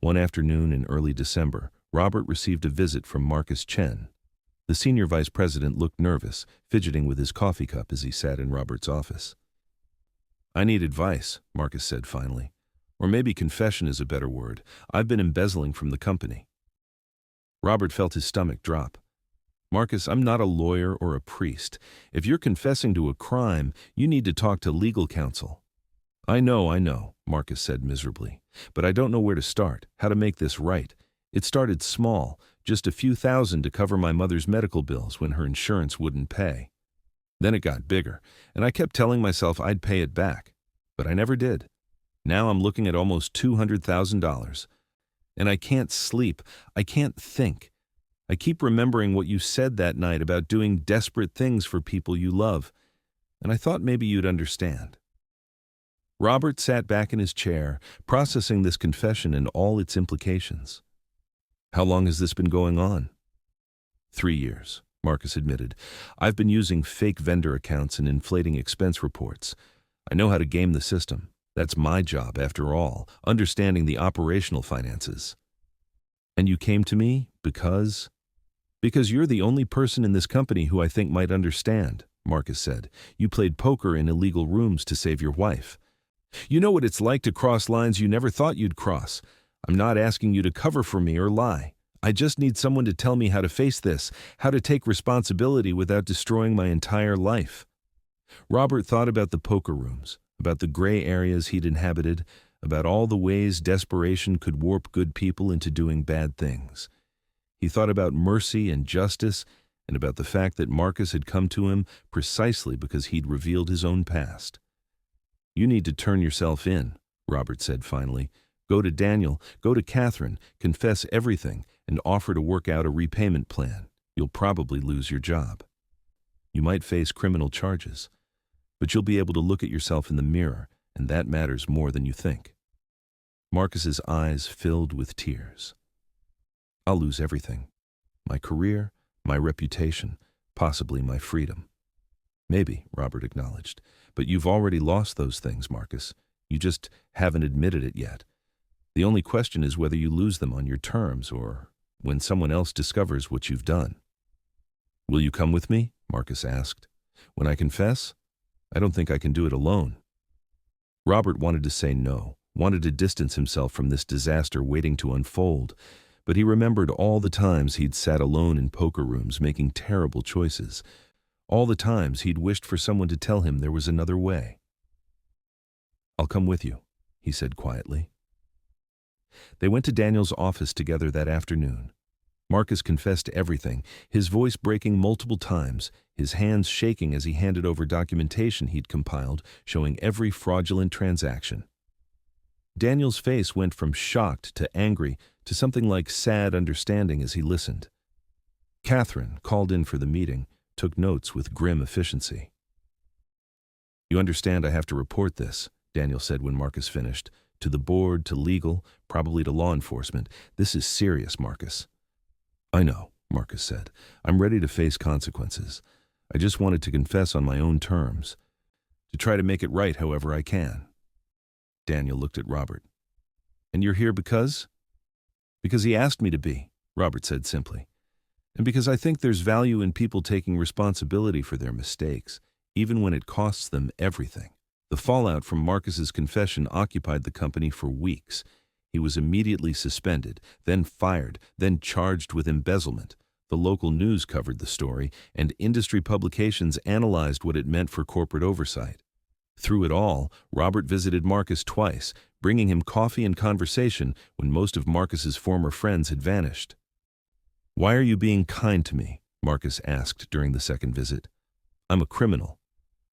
S1: One afternoon in early December, Robert received a visit from Marcus Chen. The senior vice president looked nervous, fidgeting with his coffee cup as he sat in Robert's office. "I need advice," Marcus said finally. "Or maybe confession is a better word. I've been embezzling from the company." Robert felt his stomach drop. "Marcus, I'm not a lawyer or a priest. If you're confessing to a crime, you need to talk to legal counsel." I know, Marcus said miserably. "But I don't know where to start, how to make this right. It started small, just a few thousand to cover my mother's medical bills when her insurance wouldn't pay. Then it got bigger, and I kept telling myself I'd pay it back. But I never did. Now I'm looking at almost $200,000. And I can't sleep. I can't think. I keep remembering what you said that night about doing desperate things for people you love. And I thought maybe you'd understand." Robert sat back in his chair, processing this confession and all its implications. "How long has this been going on?" 3 years, Marcus admitted. "I've been using fake vendor accounts and inflating expense reports. I know how to game the system. That's my job, after all, understanding the operational finances." "And you came to me because?" "Because you're the only person in this company who I think might understand," Marcus said. "You played poker in illegal rooms to save your wife. You know what it's like to cross lines you never thought you'd cross. I'm not asking you to cover for me or lie. I just need someone to tell me how to face this, how to take responsibility without destroying my entire life." Robert thought about the poker rooms, about the gray areas he'd inhabited, about all the ways desperation could warp good people into doing bad things. He thought about mercy and justice, and about the fact that Marcus had come to him precisely because he'd revealed his own past. "You need to turn yourself in," Robert said finally. "Go to Daniel, go to Catherine, confess everything, and offer to work out a repayment plan. You'll probably lose your job. You might face criminal charges, but you'll be able to look at yourself in the mirror, and that matters more than you think." Marcus's eyes filled with tears. "I'll lose everything. My career, my reputation, possibly my freedom." "Maybe," Robert acknowledged. "But you've already lost those things, Marcus. You just haven't admitted it yet. The only question is whether you lose them on your terms or when someone else discovers what you've done." "Will you come with me?" Marcus asked. "When I confess? I don't think I can do it alone." Robert wanted to say no, wanted to distance himself from this disaster waiting to unfold, but he remembered all the times he'd sat alone in poker rooms making terrible choices, all the times he'd wished for someone to tell him there was another way. "I'll come with you," he said quietly. They went to Daniel's office together that afternoon. Marcus confessed everything, his voice breaking multiple times, his hands shaking as he handed over documentation he'd compiled showing every fraudulent transaction. Daniel's face went from shocked to angry to something like sad understanding as he listened. Catherine, called in for the meeting, took notes with grim efficiency. "You understand I have to report this," Daniel said when Marcus finished. "To the board, to legal, probably to law enforcement. This is serious, Marcus." "I know," Marcus said. "I'm ready to face consequences. I just wanted to confess on my own terms, to try to make it right however I can." Daniel looked at Robert. "And you're here because?" "Because he asked me to be," Robert said simply. "And because I think there's value in people taking responsibility for their mistakes, even when it costs them everything." The fallout from Marcus's confession occupied the company for weeks. He was immediately suspended, then fired, then charged with embezzlement. The local news covered the story, and industry publications analyzed what it meant for corporate oversight. Through it all, Robert visited Marcus twice, bringing him coffee and conversation when most of Marcus's former friends had vanished. "Why are you being kind to me?" Marcus asked during the second visit. "I'm a criminal.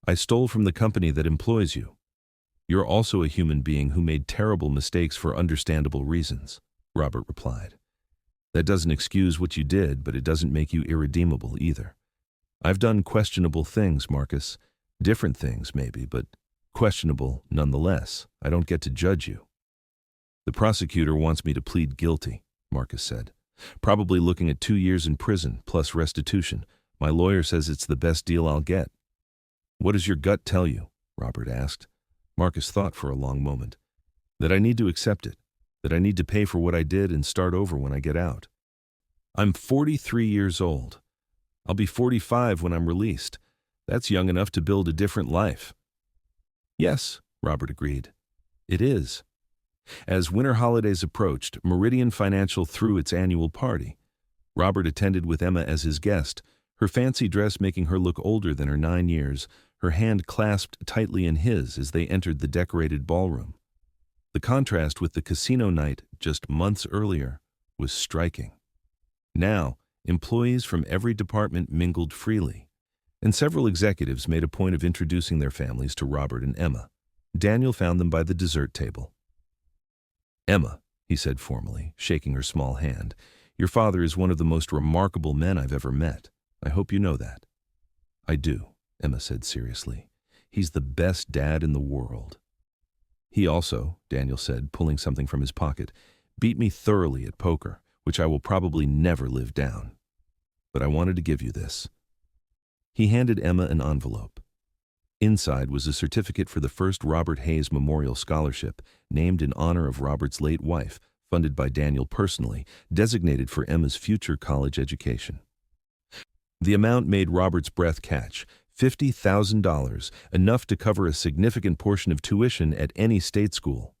S1: I stole from the company that employs you. You're also a human being who made terrible mistakes for understandable reasons," Robert replied. "That doesn't excuse what you did, but it doesn't make you irredeemable either. I've done questionable things, Marcus. Different things, maybe, but questionable nonetheless. I don't get to judge you." "The prosecutor wants me to plead guilty," Marcus said. "Probably looking at 2 years in prison, plus restitution. My lawyer says it's the best deal I'll get." "What does your gut tell you?" Robert asked. Marcus thought for a long moment. "That I need to accept it. That I need to pay for what I did and start over when I get out. I'm 43 years old. I'll be 45 when I'm released. That's young enough to build a different life." "Yes," Robert agreed. "It is." As winter holidays approached, Meridian Financial threw its annual party. Robert attended with Emma as his guest, her fancy dress making her look older than her 9 years, her hand clasped tightly in his as they entered the decorated ballroom. The contrast with the casino night just months earlier was striking. Now, employees from every department mingled freely, and several executives made a point of introducing their families to Robert and Emma. Daniel found them by the dessert table. "Emma," he said formally, shaking her small hand, "your father is one of the most remarkable men I've ever met. I hope you know that." "I do," Emma said seriously. "He's the best dad in the world." "He also," Daniel said, pulling something from his pocket, "beat me thoroughly at poker, which I will probably never live down. But I wanted to give you this." He handed Emma an envelope. Inside was a certificate for the first Robert Hayes Memorial Scholarship, named in honor of Robert's late wife, funded by Daniel personally, designated for Emma's future college education. The amount made Robert's breath catch. $50,000, enough to cover a significant portion of tuition at any state school.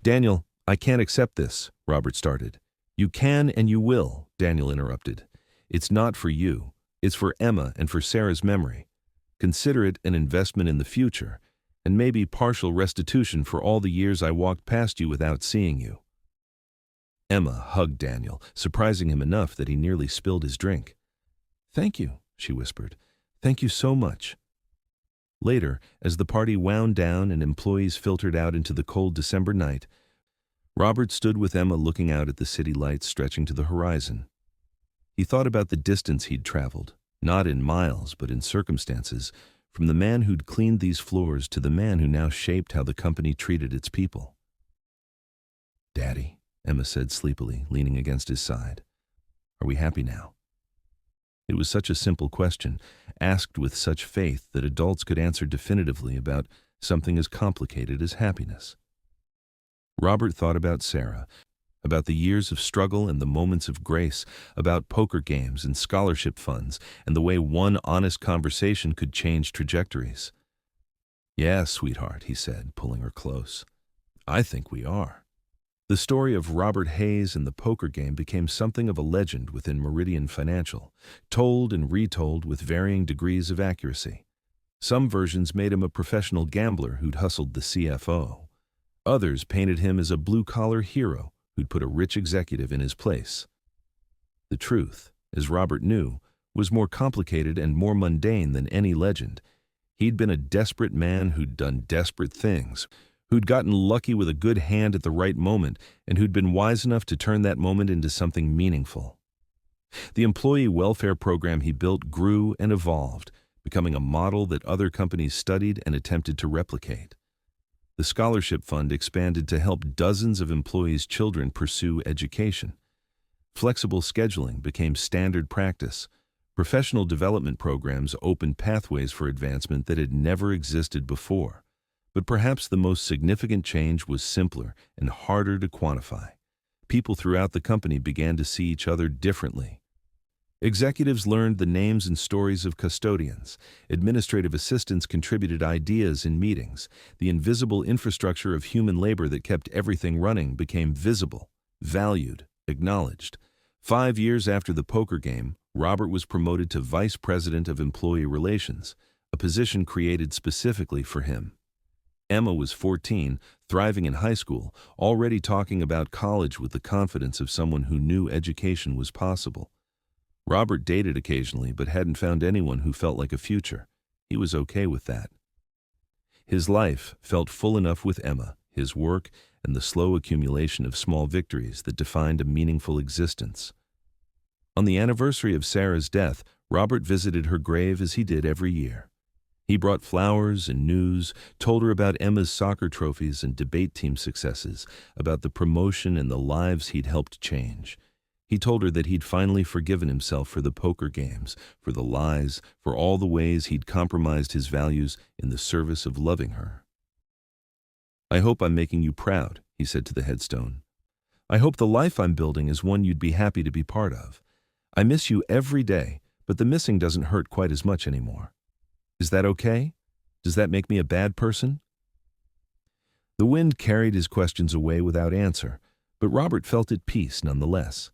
S1: "Daniel, I can't accept this," Robert started. "You can and you will," Daniel interrupted. "It's not for you. It's for Emma and for Sarah's memory. Consider it an investment in the future, and maybe partial restitution for all the years I walked past you without seeing you." Emma hugged Daniel, surprising him enough that he nearly spilled his drink. "Thank you," she whispered. "Thank you so much." Later, as the party wound down and employees filtered out into the cold December night, Robert stood with Emma looking out at the city lights stretching to the horizon. He thought about the distance he'd traveled, not in miles but in circumstances, from the man who'd cleaned these floors to the man who now shaped how the company treated its people. "Daddy," Emma said sleepily, leaning against his side, "are we happy now?" It was such a simple question, asked with such faith that adults could answer definitively about something as complicated as happiness. Robert thought about Sarah, about the years of struggle and the moments of grace, about poker games and scholarship funds, and the way one honest conversation could change trajectories. "Yeah, sweetheart," he said, pulling her close. "I think we are." The story of Robert Hayes and the poker game became something of a legend within Meridian Financial, told and retold with varying degrees of accuracy. Some versions made him a professional gambler who'd hustled the CFO. Others painted him as a blue-collar hero who'd put a rich executive in his place. The truth, as Robert knew, was more complicated and more mundane than any legend. He'd been a desperate man who'd done desperate things, who'd gotten lucky with a good hand at the right moment, and who'd been wise enough to turn that moment into something meaningful. The employee welfare program he built grew and evolved, becoming a model that other companies studied and attempted to replicate. The scholarship fund expanded to help dozens of employees' children pursue education. Flexible scheduling became standard practice. Professional development programs opened pathways for advancement that had never existed before. But perhaps the most significant change was simpler and harder to quantify. People throughout the company began to see each other differently. Executives learned the names and stories of custodians. Administrative assistants contributed ideas in meetings. The invisible infrastructure of human labor that kept everything running became visible, valued, acknowledged. 5 years after the poker game, Robert was promoted to Vice President of Employee Relations, a position created specifically for him. Emma was 14, thriving in high school, already talking about college with the confidence of someone who knew education was possible. Robert dated occasionally but hadn't found anyone who felt like a future. He was okay with that. His life felt full enough with Emma, his work, and the slow accumulation of small victories that defined a meaningful existence. On the anniversary of Sarah's death, Robert visited her grave as he did every year. He brought flowers and news, told her about Emma's soccer trophies and debate team successes, about the promotion and the lives he'd helped change. He told her that he'd finally forgiven himself for the poker games, for the lies, for all the ways he'd compromised his values in the service of loving her. "I hope I'm making you proud," he said to the headstone. "I hope the life I'm building is one you'd be happy to be part of. I miss you every day, but the missing doesn't hurt quite as much anymore. Is that okay? Does that make me a bad person?" The wind carried his questions away without answer, but Robert felt at peace nonetheless.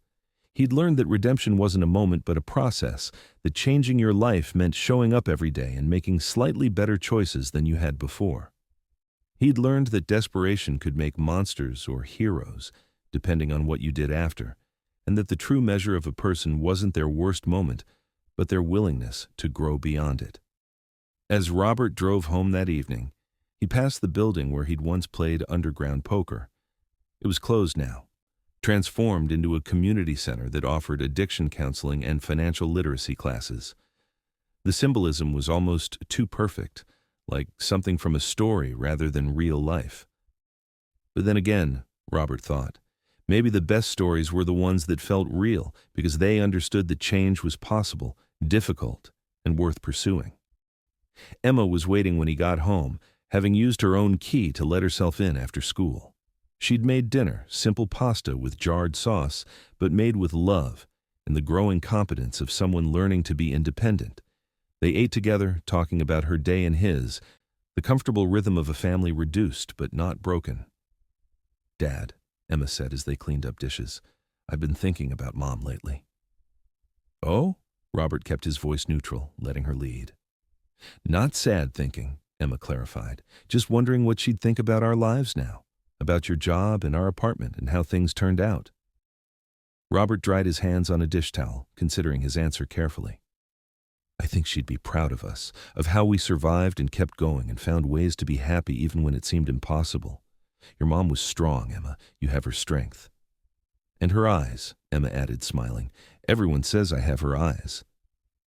S1: He'd learned that redemption wasn't a moment but a process, that changing your life meant showing up every day and making slightly better choices than you had before. He'd learned that desperation could make monsters or heroes, depending on what you did after, and that the true measure of a person wasn't their worst moment, but their willingness to grow beyond it. As Robert drove home that evening, he passed the building where he'd once played underground poker. It was closed now, transformed into a community center that offered addiction counseling and financial literacy classes. The symbolism was almost too perfect, like something from a story rather than real life. But then again, Robert thought, maybe the best stories were the ones that felt real because they understood that change was possible, difficult, and worth pursuing. Emma was waiting when he got home, having used her own key to let herself in after school. She'd made dinner, simple pasta with jarred sauce, but made with love and the growing competence of someone learning to be independent. They ate together, talking about her day and his, the comfortable rhythm of a family reduced but not broken. "Dad," Emma said as they cleaned up dishes, "I've been thinking about Mom lately." "Oh?" Robert kept his voice neutral, letting her lead. "Not sad thinking," Emma clarified, "just wondering what she'd think about our lives now, about your job and our apartment and how things turned out." Robert dried his hands on a dish towel, considering his answer carefully. "I think she'd be proud of us, of how we survived and kept going and found ways to be happy even when it seemed impossible. Your mom was strong, Emma. You have her strength." "And her eyes," Emma added, smiling. "Everyone says I have her eyes."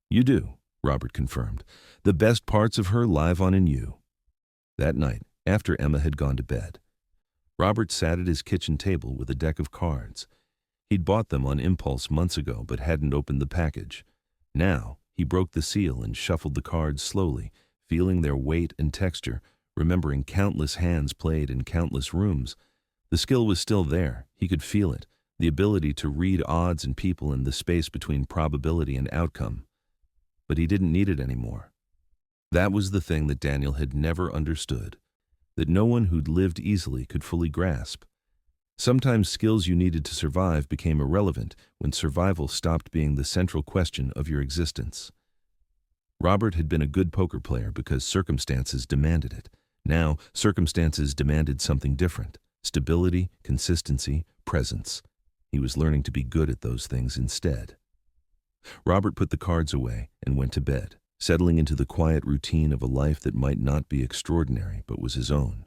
S1: "You do," Robert confirmed. "The best parts of her live on in you." That night, after Emma had gone to bed, Robert sat at his kitchen table with a deck of cards. He'd bought them on impulse months ago but hadn't opened the package. Now, he broke the seal and shuffled the cards slowly, feeling their weight and texture, remembering countless hands played in countless rooms. The skill was still there. He could feel it, the ability to read odds and people in the space between probability and outcome. But he didn't need it anymore. That was the thing that Daniel had never understood, that no one who'd lived easily could fully grasp. Sometimes skills you needed to survive became irrelevant when survival stopped being the central question of your existence. Robert had been a good poker player because circumstances demanded it. Now, circumstances demanded something different: stability, consistency, presence. He was learning to be good at those things instead. Robert put the cards away and went to bed, settling into the quiet routine of a life that might not be extraordinary but was his own.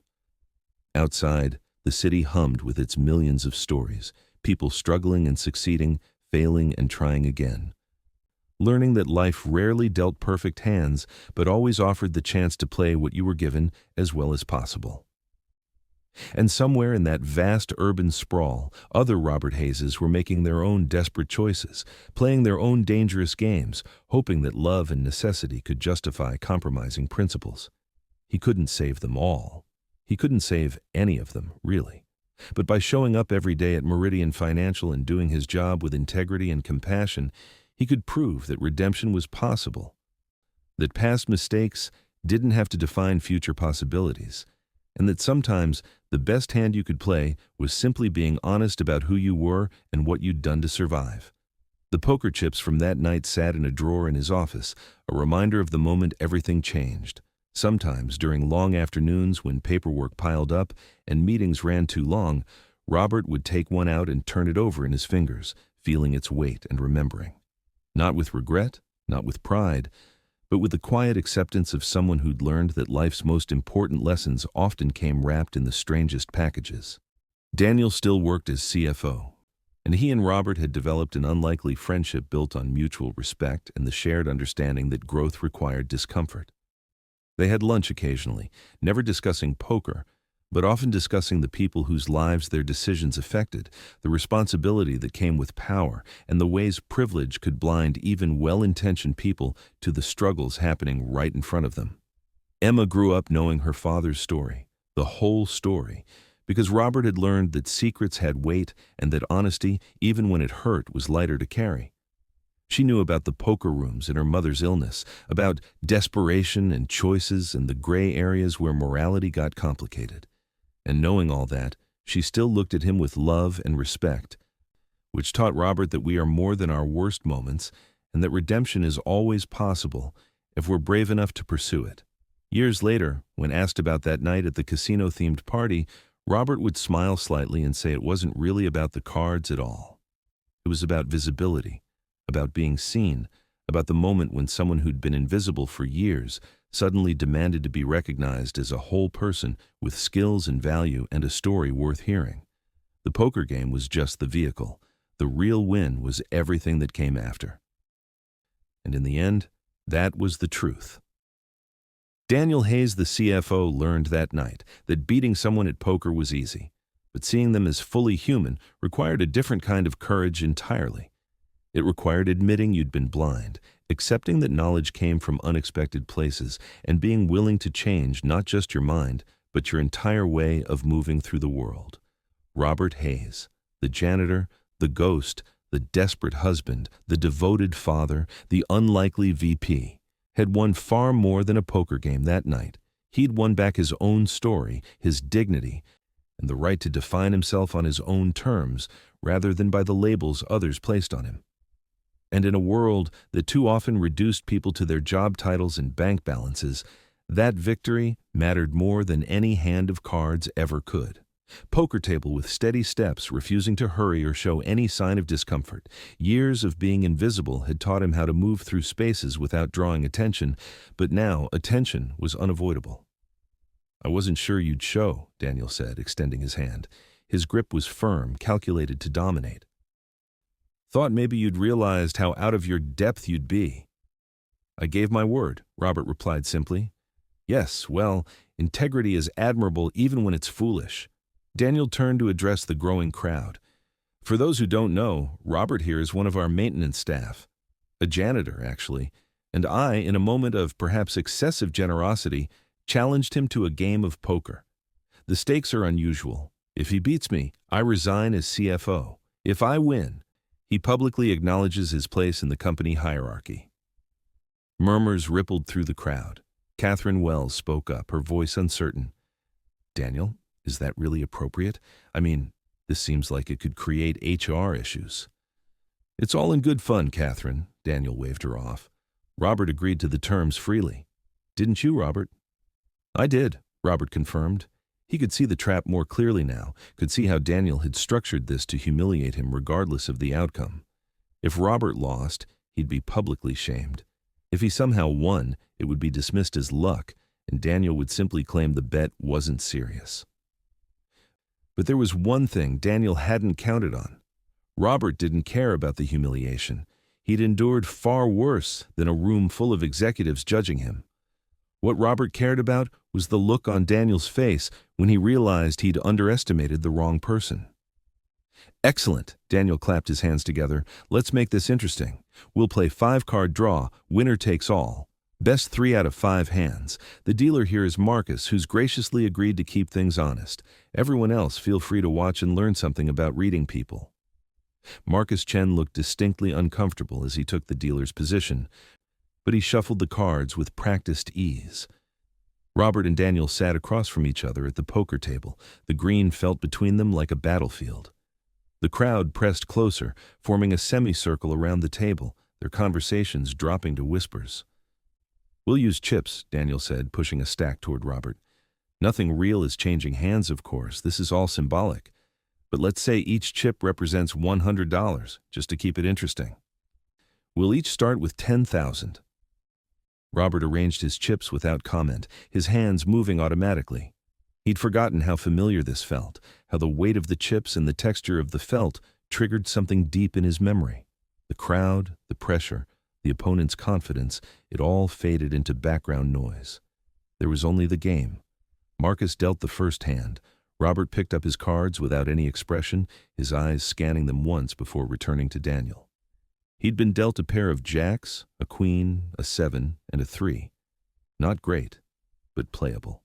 S1: Outside, the city hummed with its millions of stories, people struggling and succeeding, failing and trying again. Learning that life rarely dealt perfect hands, but always offered the chance to play what you were given as well as possible. And somewhere in that vast urban sprawl, other Robert Hayeses were making their own desperate choices, playing their own dangerous games, hoping that love and necessity could justify compromising principles. He couldn't save them all. He couldn't save any of them, really. But by showing up every day at Meridian Financial and doing his job with integrity and compassion, he could prove that redemption was possible, that past mistakes didn't have to define future possibilities, and that sometimes the best hand you could play was simply being honest about who you were and what you'd done to survive. The poker chips from that night sat in a drawer in his office, a reminder of the moment everything changed. Sometimes, during long afternoons when paperwork piled up and meetings ran too long, Robert would take one out and turn it over in his fingers, feeling its weight and remembering. Not with regret, not with pride, but with the quiet acceptance of someone who'd learned that life's most important lessons often came wrapped in the strangest packages. Daniel still worked as CFO, and he and Robert had developed an unlikely friendship built on mutual respect and the shared understanding that growth required discomfort. They had lunch occasionally, never discussing poker, but often discussing the people whose lives their decisions affected, the responsibility that came with power, and the ways privilege could blind even well-intentioned people to the struggles happening right in front of them. Emma grew up knowing her father's story, the whole story, because Robert had learned that secrets had weight and that honesty, even when it hurt, was lighter to carry. She knew about the poker rooms and her mother's illness, about desperation and choices and the gray areas where morality got complicated. And knowing all that, she still looked at him with love and respect, which taught Robert that we are more than our worst moments and that redemption is always possible if we're brave enough to pursue it. Years later, when asked about that night at the casino-themed party, Robert would smile slightly and say it wasn't really about the cards at all. It was about visibility, about being seen, about the moment when someone who'd been invisible for years suddenly demanded to be recognized as a whole person with skills and value and a story worth hearing. The poker game was just the vehicle. The real win was everything that came after. And in the end, that was the truth. Daniel Hayes, the CFO, learned that night that beating someone at poker was easy, but seeing them as fully human required a different kind of courage entirely. It required admitting you'd been blind, accepting that knowledge came from unexpected places, and being willing to change not just your mind, but your entire way of moving through the world. Robert Hayes, the janitor, the ghost, the desperate husband, the devoted father, the unlikely VP, had won far more than a poker game that night. He'd won back his own story, his dignity, and the right to define himself on his own terms rather than by the labels others placed on him. And in a world that too often reduced people to their job titles and bank balances, that victory mattered more than any hand of cards ever could. Poker table with steady steps, refusing to hurry or show any sign of discomfort. Years of being invisible had taught him how to move through spaces without drawing attention, but now attention was unavoidable. "I wasn't sure you'd show," Daniel said, extending his hand. His grip was firm, calculated to dominate. "Thought maybe you'd realized how out of your depth you'd be." "I gave my word," Robert replied simply. "Yes, well, integrity is admirable even when it's foolish." Daniel turned to address the growing crowd. "For those who don't know, Robert here is one of our maintenance staff. A janitor, actually, and I, in a moment of perhaps excessive generosity, challenged him to a game of poker. The stakes are unusual. If he beats me, I resign as CFO. If I win, he publicly acknowledges his place in the company hierarchy." Murmurs rippled through the crowd. Catherine Wells spoke up, her voice uncertain. "Daniel, is that really appropriate? I mean, this seems like it could create HR issues." "It's all in good fun, Catherine," Daniel waved her off. "Robert agreed to the terms freely. Didn't you, Robert?" "I did," Robert confirmed. He could see the trap more clearly now, could see how Daniel had structured this to humiliate him regardless of the outcome. If Robert lost, he'd be publicly shamed. If he somehow won, it would be dismissed as luck, and Daniel would simply claim the bet wasn't serious. But there was one thing Daniel hadn't counted on. Robert didn't care about the humiliation. He'd endured far worse than a room full of executives judging him. What Robert cared about was the look on Daniel's face when he realized he'd underestimated the wrong person. "Excellent," Daniel clapped his hands together. "Let's make this interesting. We'll play 5-card draw, winner takes all. Best 3 out of 5 hands. The dealer here is Marcus, who's graciously agreed to keep things honest. Everyone else feel free to watch and learn something about reading people." Marcus Chen looked distinctly uncomfortable as he took the dealer's position, but he shuffled the cards with practiced ease. Robert and Daniel sat across from each other at the poker table. The green felt between them like a battlefield. The crowd pressed closer, forming a semicircle around the table, their conversations dropping to whispers. "We'll use chips," Daniel said, pushing a stack toward Robert. "Nothing real is changing hands, of course. This is all symbolic. But let's say each chip represents $100, just to keep it interesting. We'll each start with 10,000. Robert arranged his chips without comment, his hands moving automatically. He'd forgotten how familiar this felt, how the weight of the chips and the texture of the felt triggered something deep in his memory. The crowd, the pressure, the opponent's confidence, it all faded into background noise. There was only the game. Marcus dealt the first hand. Robert picked up his cards without any expression, his eyes scanning them once before returning to Daniel. He'd been dealt a pair of jacks, a queen, a 7, and a 3. Not great, but playable.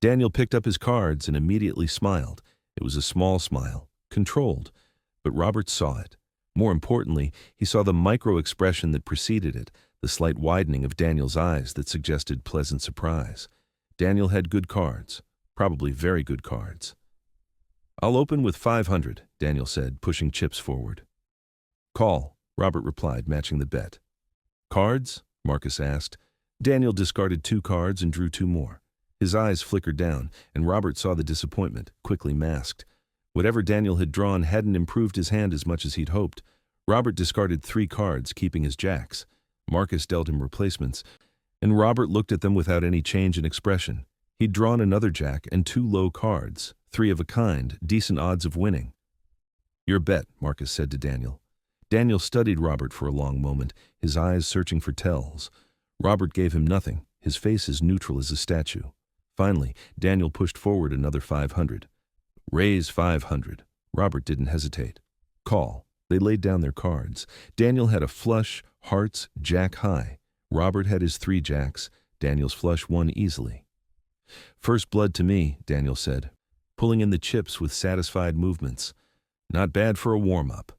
S1: Daniel picked up his cards and immediately smiled. It was a small smile, controlled, but Robert saw it. More importantly, he saw the micro-expression that preceded it, the slight widening of Daniel's eyes that suggested pleasant surprise. Daniel had good cards, probably very good cards. "I'll open with 500, Daniel said, pushing chips forward. "Call," Robert replied, matching the bet. "Cards?" Marcus asked. Daniel discarded 2 cards and drew 2 more. His eyes flickered down, and Robert saw the disappointment, quickly masked. Whatever Daniel had drawn hadn't improved his hand as much as he'd hoped. Robert discarded 3 cards, keeping his jacks. Marcus dealt him replacements, and Robert looked at them without any change in expression. He'd drawn another jack and 2 low cards, 3 of a kind, decent odds of winning. "Your bet," Marcus said to Daniel. Daniel studied Robert for a long moment, his eyes searching for tells. Robert gave him nothing, his face as neutral as a statue. Finally, Daniel pushed forward another 500. "Raise 500. Robert didn't hesitate. "Call." They laid down their cards. Daniel had a flush, hearts, jack high. Robert had his 3 jacks. Daniel's flush won easily. "First blood to me," Daniel said, pulling in the chips with satisfied movements. Not bad for a warm-up.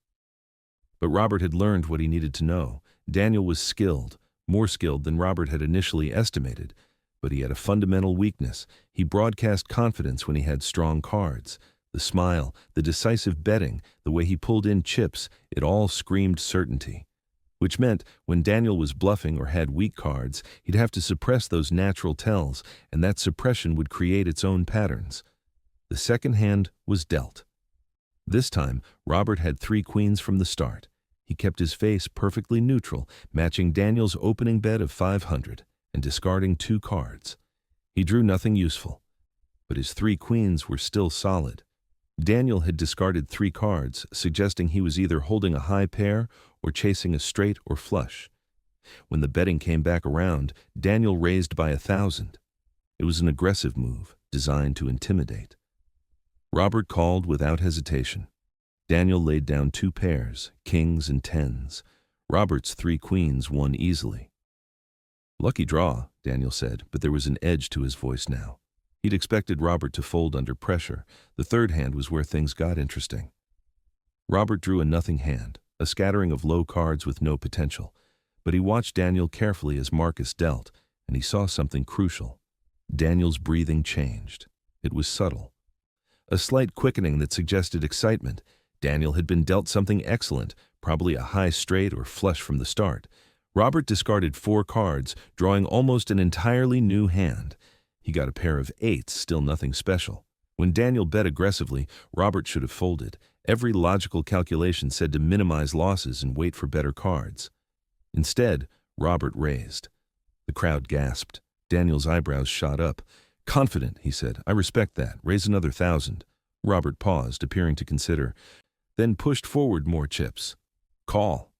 S1: But Robert had learned what he needed to know. Daniel was skilled, more skilled than Robert had initially estimated, but he had a fundamental weakness. He broadcast confidence when he had strong cards. The smile, the decisive betting, the way he pulled in chips, it all screamed certainty. Which meant when Daniel was bluffing or had weak cards, he'd have to suppress those natural tells, and that suppression would create its own patterns. The second hand was dealt. This time, Robert had 3 queens from the start. He kept his face perfectly neutral, matching Daniel's opening bet of 500, and discarding 2 cards. He drew nothing useful, but his 3 queens were still solid. Daniel had discarded 3 cards, suggesting he was either holding a high pair or chasing a straight or flush. When the betting came back around, Daniel raised by 1,000. It was an aggressive move, designed to intimidate. Robert called without hesitation. Daniel laid down 2 pairs, kings and 10s. Robert's 3 queens won easily. "Lucky draw," Daniel said, but there was an edge to his voice now. He'd expected Robert to fold under pressure. The third hand was where things got interesting. Robert drew a nothing hand, a scattering of low cards with no potential, but he watched Daniel carefully as Marcus dealt, and he saw something crucial. Daniel's breathing changed. It was subtle. A slight quickening that suggested excitement. Daniel had been dealt something excellent, probably a high straight or flush from the start. Robert discarded 4 cards, drawing almost an entirely new hand. He got a pair of eights, still nothing special. When Daniel bet aggressively, Robert should have folded. Every logical calculation said to minimize losses and wait for better cards. Instead, Robert raised. The crowd gasped. Daniel's eyebrows shot up. "Confident," he said. "I respect that. Raise another 1,000. Robert paused, appearing to consider, then pushed forward more chips. "Call."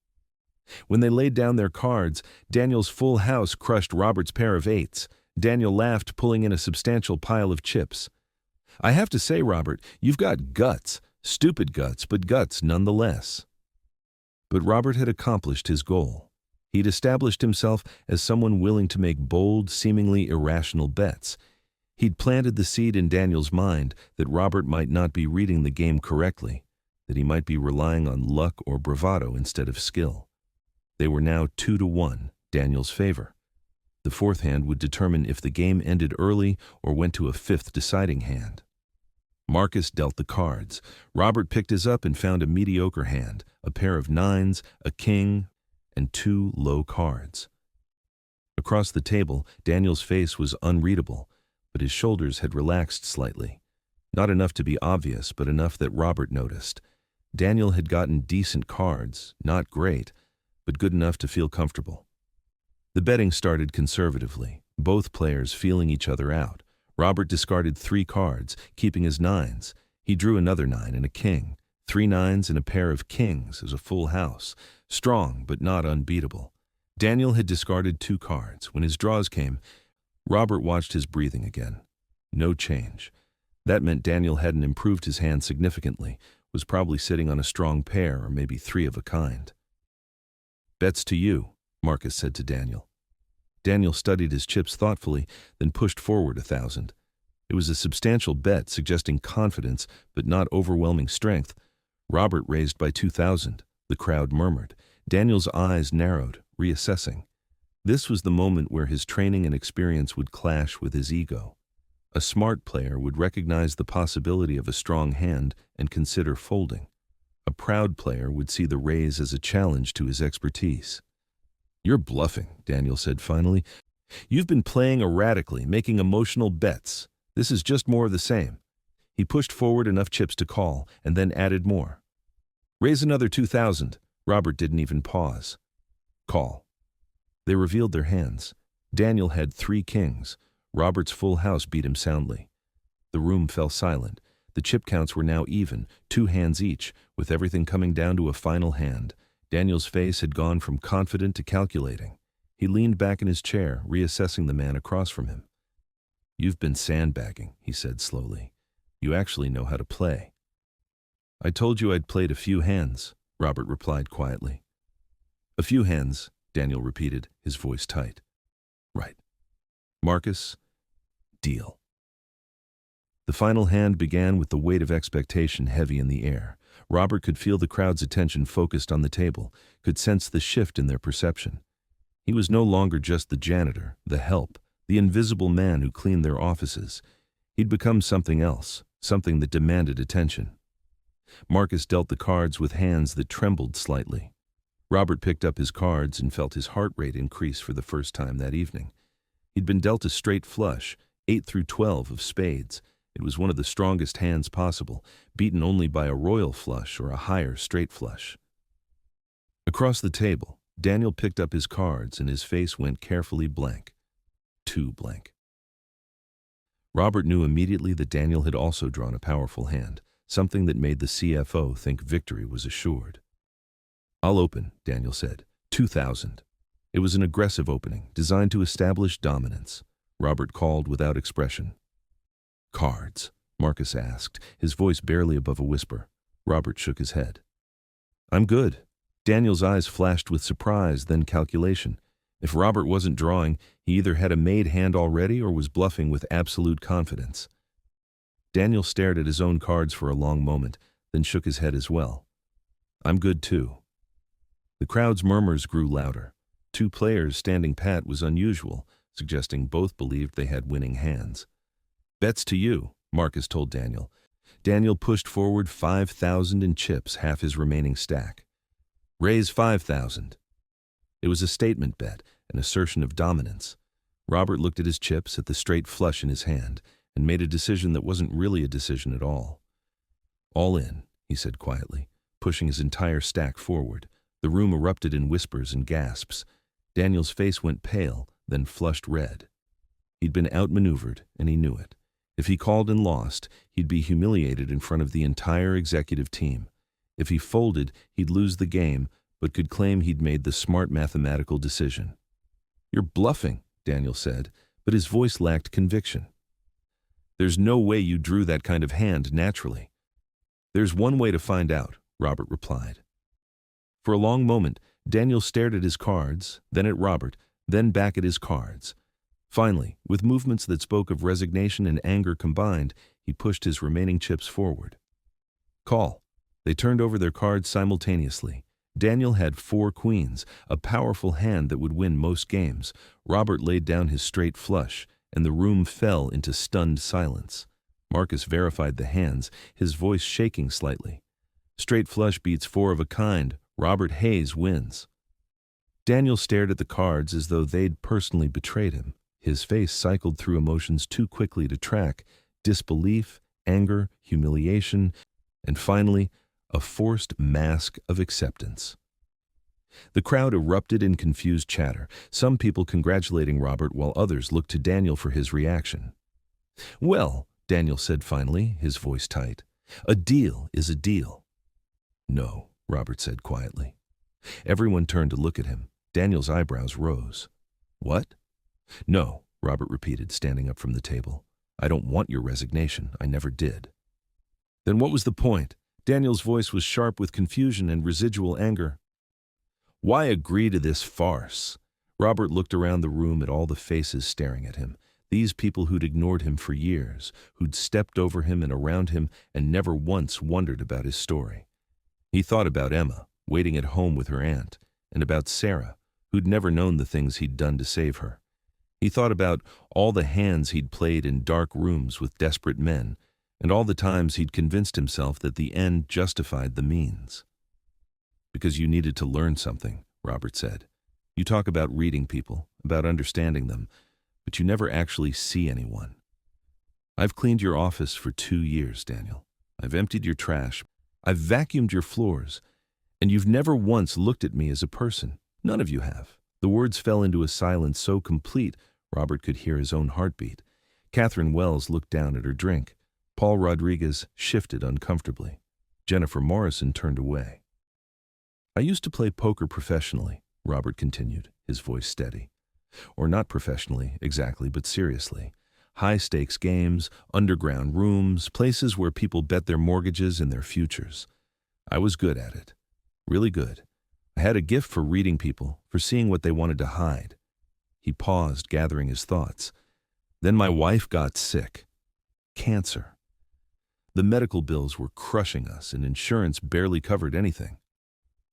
S1: When they laid down their cards, Daniel's full house crushed Robert's pair of eights. Daniel laughed, pulling in a substantial pile of chips. "I have to say, Robert, you've got guts. Stupid guts, but guts nonetheless." But Robert had accomplished his goal. He'd established himself as someone willing to make bold, seemingly irrational bets. He'd planted the seed in Daniel's mind that Robert might not be reading the game correctly, that he might be relying on luck or bravado instead of skill. They were now 2-1, Daniel's favor. The fourth hand would determine if the game ended early or went to a fifth deciding hand. Marcus dealt the cards. Robert picked his up and found a mediocre hand, a pair of nines, a king, and 2 low cards. Across the table, Daniel's face was unreadable, but his shoulders had relaxed slightly. Not enough to be obvious, but enough that Robert noticed. Daniel had gotten decent cards, not great, but good enough to feel comfortable. The betting started conservatively, both players feeling each other out. Robert discarded 3 cards, keeping his nines. He drew another 9 and a king. 3 nines and a pair of kings as a full house. Strong, but not unbeatable. Daniel had discarded 2 cards. When his draws came, Robert watched his breathing again. No change. That meant Daniel hadn't improved his hand significantly, was probably sitting on a strong pair or maybe 3 of a kind. "Bets to you," Marcus said to Daniel. Daniel studied his chips thoughtfully, then pushed forward 1,000. It was a substantial bet, suggesting confidence but not overwhelming strength. Robert raised by 2,000. The crowd murmured. Daniel's eyes narrowed, reassessing. This was the moment where his training and experience would clash with his ego. A smart player would recognize the possibility of a strong hand and consider folding. A proud player would see the raise as a challenge to his expertise. "You're bluffing," Daniel said finally. "You've been playing erratically, making emotional bets. This is just more of the same." He pushed forward enough chips to call, and then added more. "Raise another 2,000. Robert didn't even pause. "Call." They revealed their hands. Daniel had 3 kings. Robert's full house beat him soundly. The room fell silent. The chip counts were now even, 2 hands each, with everything coming down to a final hand. Daniel's face had gone from confident to calculating. He leaned back in his chair, reassessing the man across from him. "You've been sandbagging," he said slowly. "You actually know how to play." "I told you I'd played a few hands," Robert replied quietly. "A few hands," Daniel repeated, his voice tight. "Right. Marcus, deal." The final hand began with the weight of expectation heavy in the air. Robert could feel the crowd's attention focused on the table, could sense the shift in their perception. He was no longer just the janitor, the help, the invisible man who cleaned their offices. He'd become something else, something that demanded attention. Marcus dealt the cards with hands that trembled slightly. Robert picked up his cards and felt his heart rate increase for the first time that evening. He'd been dealt a straight flush, 8 through 12 of spades. It was one of the strongest hands possible, beaten only by a royal flush or a higher straight flush. Across the table, Daniel picked up his cards and his face went carefully blank. Too blank. Robert knew immediately that Daniel had also drawn a powerful hand, something that made the CFO think victory was assured. "I'll open," Daniel said. 2,000. It was an aggressive opening, designed to establish dominance. Robert called without expression. "Cards?" Marcus asked, his voice barely above a whisper. Robert shook his head. "I'm good." Daniel's eyes flashed with surprise, then calculation. If Robert wasn't drawing, he either had a made hand already or was bluffing with absolute confidence. Daniel stared at his own cards for a long moment, then shook his head as well. "I'm good too." The crowd's murmurs grew louder. 2 players standing pat was unusual, suggesting both believed they had winning hands. "Bets to you," Marcus told Daniel. Daniel pushed forward 5,000 in chips, half his remaining stack. "Raise 5,000. It was a statement bet, an assertion of dominance. Robert looked at his chips, at the straight flush in his hand, and made a decision that wasn't really a decision at all. "All in," he said quietly, pushing his entire stack forward. The room erupted in whispers and gasps. Daniel's face went pale, then flushed red. He'd been outmaneuvered, and he knew it. If he called and lost, he'd be humiliated in front of the entire executive team. If he folded, he'd lose the game, but could claim he'd made the smart mathematical decision. "You're bluffing," Daniel said, but his voice lacked conviction. "There's no way you drew that kind of hand naturally." "There's one way to find out," Robert replied. For a long moment, Daniel stared at his cards, then at Robert, then back at his cards. Finally, with movements that spoke of resignation and anger combined, he pushed his remaining chips forward. "Call." They turned over their cards simultaneously. Daniel had 4 queens, a powerful hand that would win most games. Robert laid down his straight flush, and the room fell into stunned silence. Marcus verified the hands, his voice shaking slightly. "Straight flush beats 4 of a kind. Robert Hayes wins." Daniel stared at the cards as though they'd personally betrayed him. His face cycled through emotions too quickly to track: disbelief, anger, humiliation, and finally, a forced mask of acceptance. The crowd erupted in confused chatter, some people congratulating Robert while others looked to Daniel for his reaction. "Well," Daniel said finally, his voice tight, "a deal is a deal." "No," Robert said quietly. Everyone turned to look at him. Daniel's eyebrows rose. "What?" "No," Robert repeated, standing up from the table. "I don't want your resignation. I never did." "Then what was the point?" Daniel's voice was sharp with confusion and residual anger. "Why agree to this farce?" Robert looked around the room at all the faces staring at him. These people who'd ignored him for years, who'd stepped over him and around him and never once wondered about his story. He thought about Emma, waiting at home with her aunt, and about Sarah, who'd never known the things he'd done to save her. He thought about all the hands he'd played in dark rooms with desperate men, and all the times he'd convinced himself that the end justified the means. "Because you needed to learn something," Robert said. "You talk about reading people, about understanding them, but you never actually see anyone. I've cleaned your office for 2 years, Daniel. I've emptied your trash. I've vacuumed your floors, and you've never once looked at me as a person. None of you have." The words fell into a silence so complete Robert could hear his own heartbeat. Catherine Wells looked down at her drink. Paul Rodriguez shifted uncomfortably. Jennifer Morrison turned away. "I used to play poker professionally," Robert continued, his voice steady. "Or not professionally, exactly, but seriously. High-stakes games, underground rooms, places where people bet their mortgages and their futures. I was good at it. Really good. I had a gift for reading people, for seeing what they wanted to hide." He paused, gathering his thoughts. "Then my wife got sick. Cancer. The medical bills were crushing us, and insurance barely covered anything.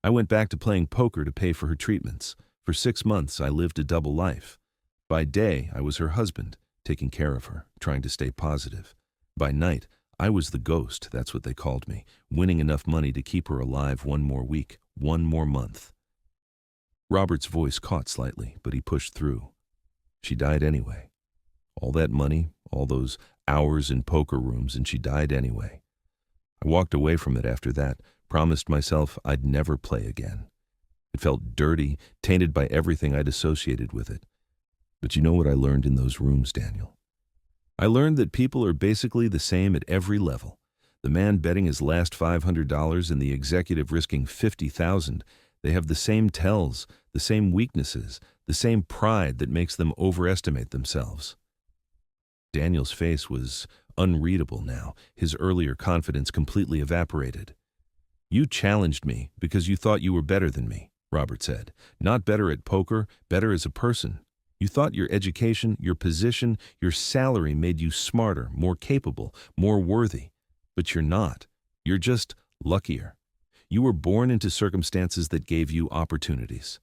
S1: I went back to playing poker to pay for her treatments. For 6 months, I lived a double life. By day, I was her husband, taking care of her, trying to stay positive. By night, I was the ghost, that's what they called me, winning enough money to keep her alive 1 more week, 1 more month." Robert's voice caught slightly, but he pushed through. "She died anyway. All that money, all those hours in poker rooms, and she died anyway. I walked away from it after that, promised myself I'd never play again. It felt dirty, tainted by everything I'd associated with it. But you know what I learned in those rooms, Daniel? I learned that people are basically the same at every level. The man betting his last $500 and the executive risking $50,000, they have the same tells, the same weaknesses, the same pride that makes them overestimate themselves." Daniel's face was unreadable now, his earlier confidence completely evaporated. "You challenged me because you thought you were better than me," Robert said. "Not better at poker, better as a person. You thought your education, your position, your salary made you smarter, more capable, more worthy. But you're not. You're just luckier. You were born into circumstances that gave you opportunities."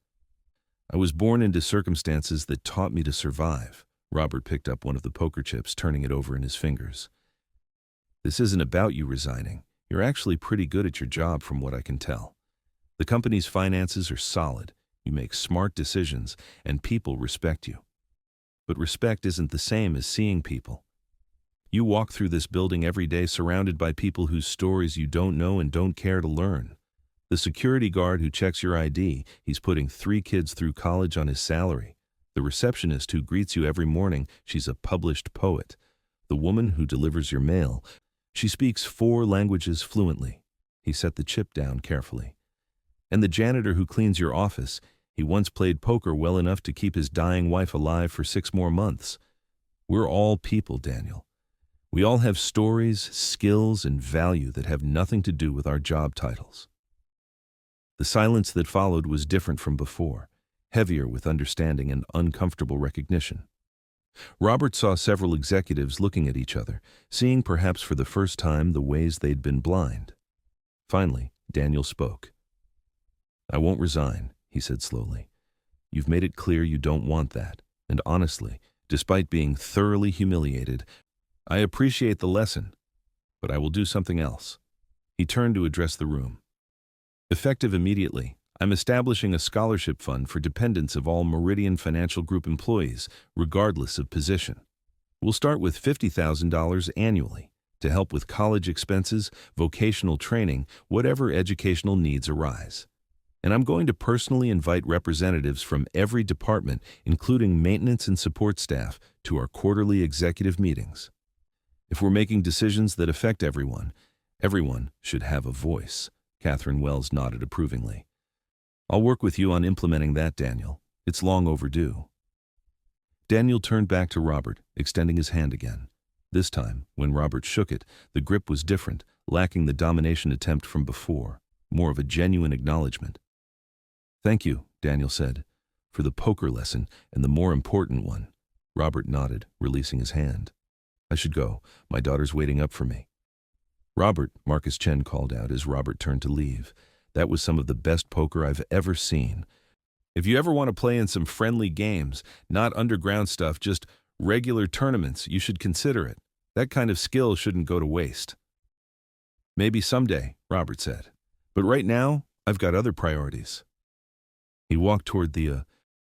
S1: "I was born into circumstances that taught me to survive." Robert picked up one of the poker chips, turning it over in his fingers. "This isn't about you resigning. You're actually pretty good at your job from what I can tell. The company's finances are solid. You make smart decisions, and people respect you. but respect isn't the same as seeing people. You walk through this building every day surrounded by people whose stories you don't know and don't care to learn. The security guard who checks your ID, he's putting 3 kids through college on his salary. The receptionist who greets you every morning, she's a published poet. The woman who delivers your mail, she speaks 4 languages fluently. He set the chip down carefully. And the janitor who cleans your office, he once played poker well enough to keep his dying wife alive for 6 more months. We're all people, Daniel. We all have stories, skills, and value that have nothing to do with our job titles. The silence that followed was different from before, heavier with understanding and uncomfortable recognition. Robert saw several executives looking at each other, seeing perhaps for the first time the ways they'd been blind. Finally, Daniel spoke. "I won't resign," he said slowly. "You've made it clear you don't want that, and honestly, despite being thoroughly humiliated, I appreciate the lesson, but I will do something else." He turned to address the room. "Effective immediately, I'm establishing a scholarship fund for dependents of all Meridian Financial Group employees, regardless of position. We'll start with $50,000 annually to help with college expenses, vocational training, whatever educational needs arise. And I'm going to personally invite representatives from every department, including maintenance and support staff, to our quarterly executive meetings. If we're making decisions that affect everyone, everyone should have a voice." Catherine Wells nodded approvingly. "I'll work with you on implementing that, Daniel. It's long overdue." Daniel turned back to Robert, extending his hand again. This time, when Robert shook it, the grip was different, lacking the domination attempt from before, more of a genuine acknowledgement. "Thank you," Daniel said, "for the poker lesson and the more important one." Robert nodded, releasing his hand. "I should go. My daughter's waiting up for me." "Robert," Marcus Chen called out as Robert turned to leave. "That was some of the best poker I've ever seen. If you ever want to play in some friendly games, not underground stuff, just regular tournaments, you should consider it. That kind of skill shouldn't go to waste." "Maybe someday," Robert said. "But right now, I've got other priorities." He walked toward the